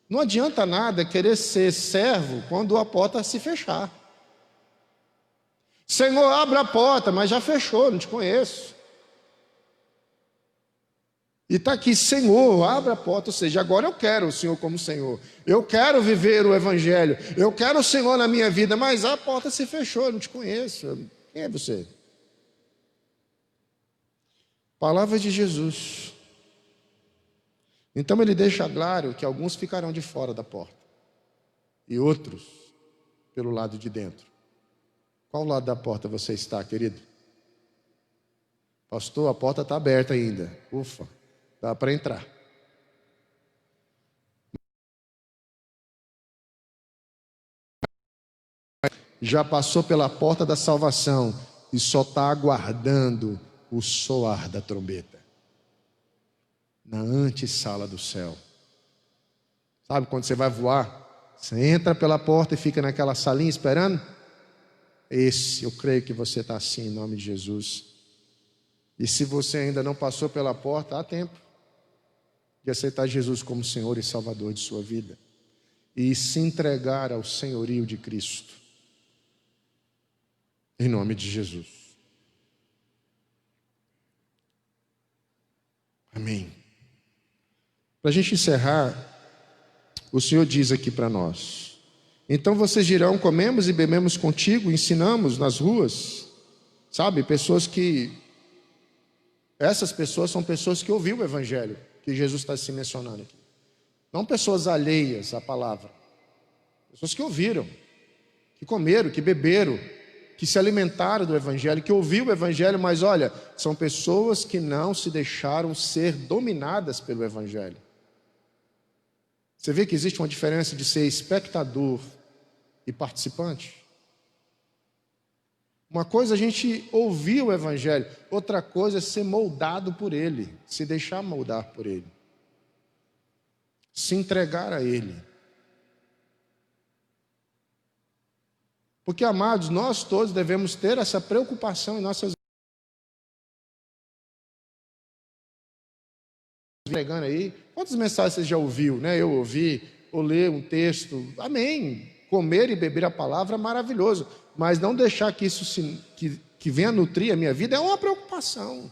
Não adianta nada querer ser servo quando a porta se fechar. Senhor, abra a porta, mas já fechou, não te conheço. E está aqui, Senhor, abra a porta, ou seja, agora eu quero o Senhor como Senhor. Eu quero viver o Evangelho. Eu quero o Senhor na minha vida, mas a porta se fechou, eu não te conheço. Quem é você? Palavra de Jesus. Então ele deixa claro que alguns ficarão de fora da porta. E outros pelo lado de dentro. Qual lado da porta você está, querido? Pastor, a porta está aberta ainda. Ufa. Dá para entrar. Já passou pela porta da salvação e só está aguardando o soar da trombeta. Na antessala do céu. Sabe quando você vai voar? Você entra pela porta e fica naquela salinha esperando? Eu creio que você está assim em nome de Jesus. E se você ainda não passou pela porta, há tempo de aceitar Jesus como Senhor e Salvador de sua vida e se entregar ao senhorio de Cristo. em nome de Jesus. Amém. Para a gente encerrar, o Senhor diz aqui para nós: então vocês dirão, comemos e bebemos contigo, ensinamos nas ruas. Sabe, essas pessoas são pessoas que ouviram o Evangelho, que Jesus está se mencionando aqui. Não pessoas alheias à palavra. Pessoas que ouviram, que comeram, que beberam, que se alimentaram do Evangelho, que ouviram o Evangelho, mas olha, são pessoas que não se deixaram ser dominadas pelo Evangelho. Você vê que existe uma diferença de ser espectador e participante? Uma coisa é a gente ouvir o Evangelho, outra coisa é ser moldado por ele, se deixar moldar por ele, se entregar a ele. Porque, amados, nós todos devemos ter essa preocupação em nossas vidas. Pregando aí, quantas mensagens você já ouviu, né? Eu ouvi, ou ler um texto, amém. Comer e beber a palavra é maravilhoso, mas não deixar que isso que venha nutrir a minha vida é uma preocupação.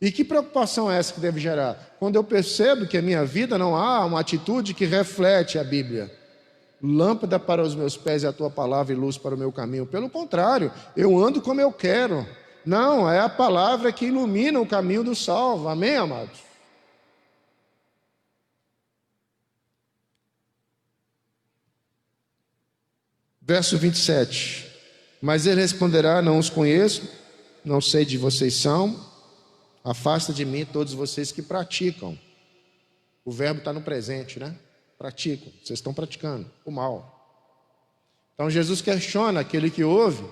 E que preocupação é essa que deve gerar? Quando eu percebo que a minha vida não há uma atitude que reflete a Bíblia. Lâmpada para os meus pés é a tua palavra e luz para o meu caminho. Pelo contrário, eu ando como eu quero. Não, é a palavra que ilumina o caminho do salvo. Amém, amados? Verso 27. Mas ele responderá: não os conheço, não sei de vocês são, afasta de mim todos vocês que praticam. O verbo está no presente, né? Praticam, vocês estão praticando o mal. Então Jesus questiona aquele que ouve,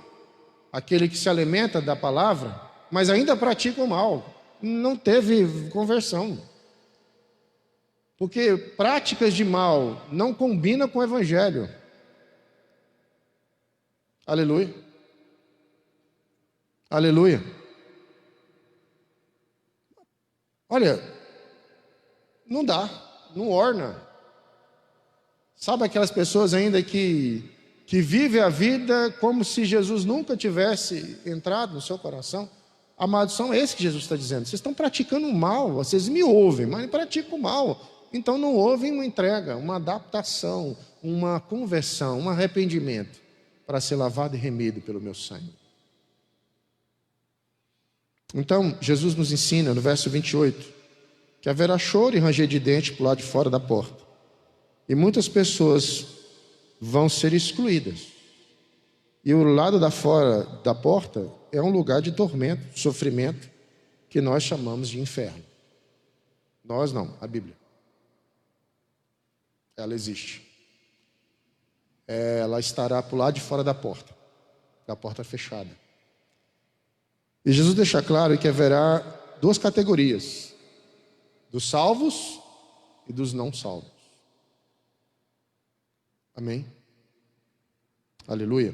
aquele que se alimenta da palavra, mas ainda pratica o mal, não teve conversão. Porque práticas de mal não combinam com o Evangelho. Aleluia. Aleluia. Olha, não dá, não orna. Sabe aquelas pessoas ainda que vivem a vida como se Jesus nunca tivesse entrado no seu coração? Amados, são esses que Jesus está dizendo. Vocês estão praticando o mal, vocês me ouvem, mas praticam o mal. Então não ouvem uma entrega, uma adaptação, uma conversão, um arrependimento para ser lavado e remido pelo meu sangue. Então, Jesus nos ensina no verso 28 que haverá choro e ranger de dente para o lado de fora da porta. E muitas pessoas vão ser excluídas. E o lado da fora da porta é um lugar de tormento, sofrimento, que nós chamamos de inferno. Nós não, a Bíblia. Ela existe. Ela estará para o lado de fora da porta fechada. E Jesus deixa claro que haverá duas categorias: dos salvos e dos não salvos. Amém? Aleluia.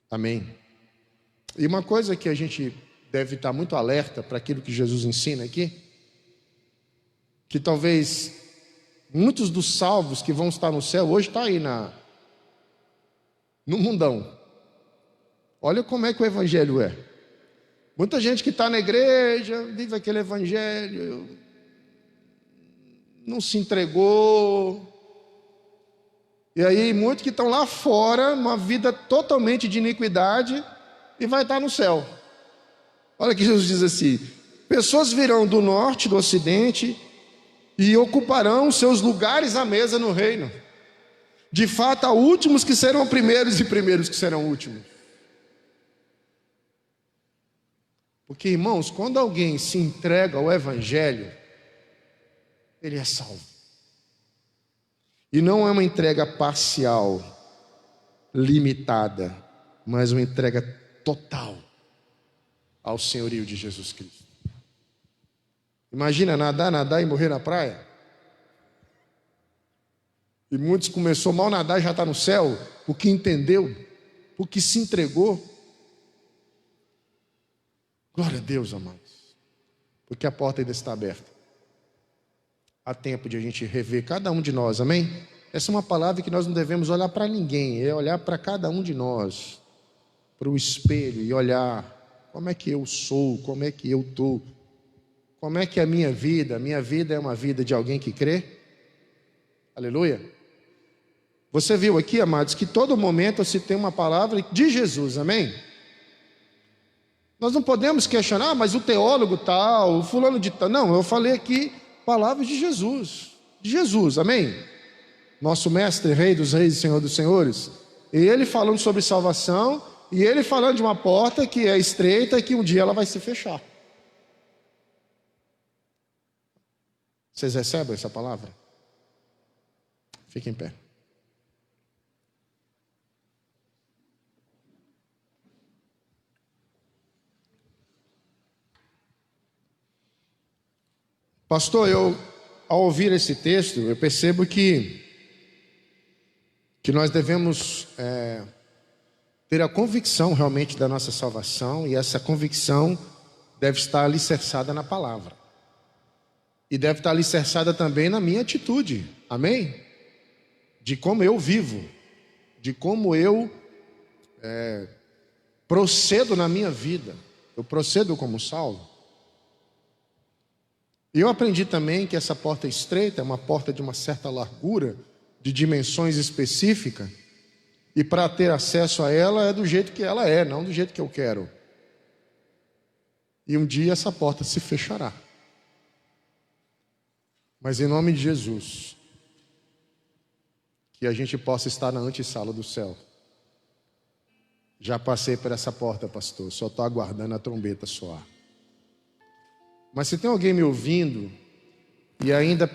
Amém. E uma coisa que a gente deve estar muito alerta para aquilo que Jesus ensina aqui, que talvez muitos dos salvos que vão estar no céu hoje estão aí no mundão. Olha como é que o Evangelho é. Muita gente que está na igreja, vive aquele Evangelho, não se entregou. E aí muitos que estão lá fora, uma vida totalmente de iniquidade, e vai estar no céu. Olha que Jesus diz assim: pessoas virão do norte, do ocidente, e ocuparão seus lugares à mesa no reino. De fato, há últimos que serão primeiros e primeiros que serão últimos. Porque, irmãos, quando alguém se entrega ao Evangelho, ele é salvo. E não é uma entrega parcial, limitada, mas uma entrega total ao senhorio de Jesus Cristo. Imagina nadar e morrer na praia. E muitos começou mal a nadar e já está no céu, porque entendeu, porque se entregou. Glória a Deus, amados, porque a porta ainda está aberta. Há tempo de a gente rever cada um de nós, amém? Essa é uma palavra que nós não devemos olhar para ninguém, é olhar para cada um de nós. para o espelho e olhar como é que eu sou, como é que eu estou, como é que é a minha vida é uma vida de alguém que crê? Aleluia. Você viu aqui, amados, que todo momento se tem uma palavra de Jesus, amém? Nós não podemos questionar, mas o teólogo tal, o fulano de tal. Não, eu falei aqui palavras de Jesus, amém? Nosso mestre, rei dos reis e senhor dos senhores. E ele falando sobre salvação, e ele falando de uma porta que é estreita e que um dia ela vai se fechar. Vocês recebem essa palavra? Fiquem em pé. Pastor, ao ouvir esse texto, eu percebo que nós devemos ter a convicção realmente da nossa salvação, e essa convicção deve estar alicerçada na palavra. E deve estar alicerçada também na minha atitude, amém? De como eu vivo, de como eu procedo na minha vida. Eu procedo como salvo. E eu aprendi também que essa porta estreita é uma porta de uma certa largura, de dimensões específicas, e para ter acesso a ela é do jeito que ela é, não do jeito que eu quero. E um dia essa porta se fechará. Mas em nome de Jesus, que a gente possa estar na antessala do céu. Já passei por essa porta, pastor, só estou aguardando a trombeta soar. Mas se tem alguém me ouvindo e ainda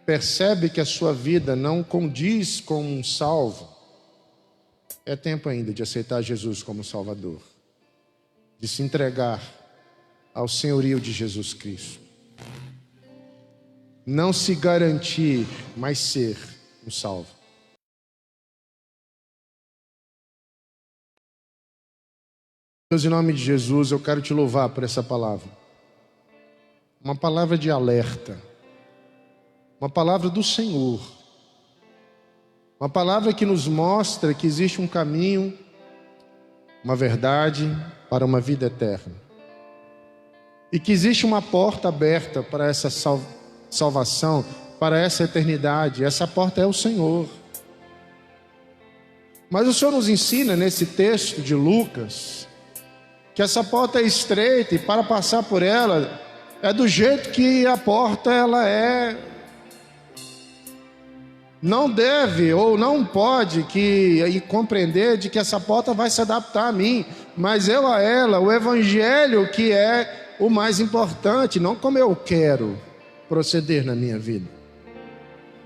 percebe que a sua vida não condiz com um salvo, é tempo ainda de aceitar Jesus como Salvador, de se entregar ao senhorio de Jesus Cristo. Não se garantir, mas ser um salvo. Deus, em nome de Jesus, eu quero te louvar por essa palavra. Uma palavra de alerta, uma palavra do Senhor, uma palavra que nos mostra que existe um caminho, uma verdade para uma vida eterna, e que existe uma porta aberta para essa salvação, para essa eternidade. Essa porta é o Senhor. Mas o Senhor nos ensina nesse texto de Lucas que essa porta é estreita, e para passar por ela é do jeito que a porta ela é. Não deve ou não pode compreender de que essa porta vai se adaptar a mim, mas o evangelho que é o mais importante, não como eu quero proceder na minha vida.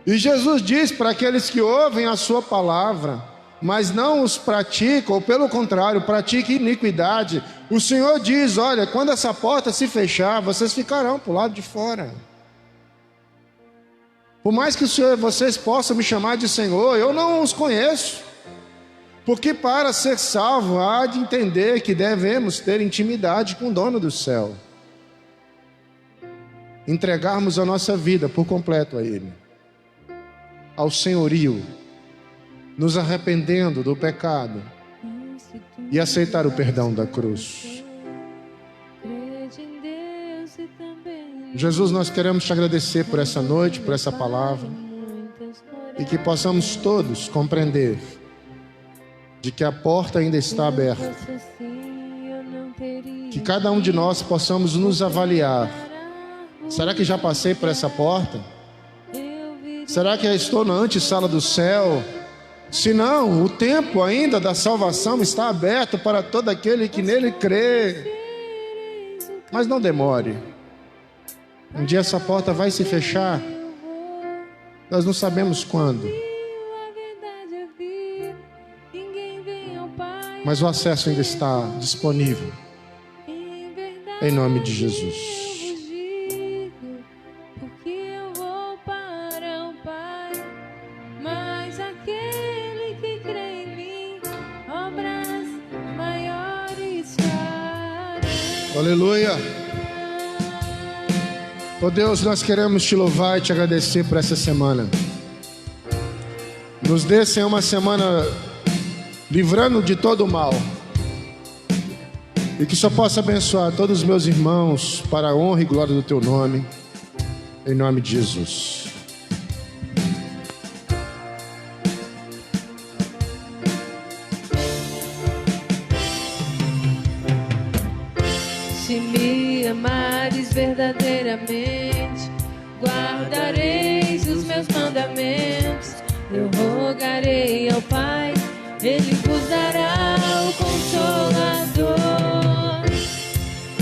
E Jesus diz para aqueles que ouvem a sua palavra, mas não os praticam, ou pelo contrário, praticam iniquidade. O Senhor diz: olha, quando essa porta se fechar, vocês ficarão para o lado de fora. Por mais que vocês possam me chamar de Senhor, eu não os conheço. Porque para ser salvo, há de entender que devemos ter intimidade com o dono do céu. Entregarmos a nossa vida por completo a Ele, ao senhorio, nos arrependendo do pecado e aceitar o perdão da cruz. Jesus, nós queremos te agradecer por essa noite, por essa palavra, e que possamos todos compreender de que a porta ainda está aberta, que cada um de nós possamos nos avaliar. Será que já passei por essa porta? Será que já estou na antessala do céu? Se não, o tempo ainda da salvação está aberto para todo aquele que nele crê. Mas não demore. Um dia essa porta vai se fechar. Nós não sabemos quando. Mas o acesso ainda está disponível. Em nome de Jesus. Aleluia. Oh Deus, nós queremos te louvar e te agradecer por essa semana. Nos dê, Senhor, uma semana livrando de todo o mal, e que só possa abençoar todos os meus irmãos para a honra e glória do teu nome, em nome de Jesus. Se me amares verdadeiramente, guardareis os meus mandamentos. Eu rogarei ao Pai, Ele vos dará o Consolador,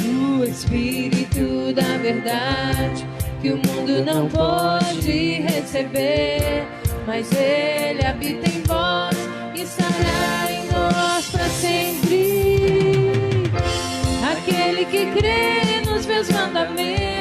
o Espírito da verdade, que o mundo não pode receber, mas Ele habita em vós e estará em nós para sempre. Aquele que crê nos meus mandamentos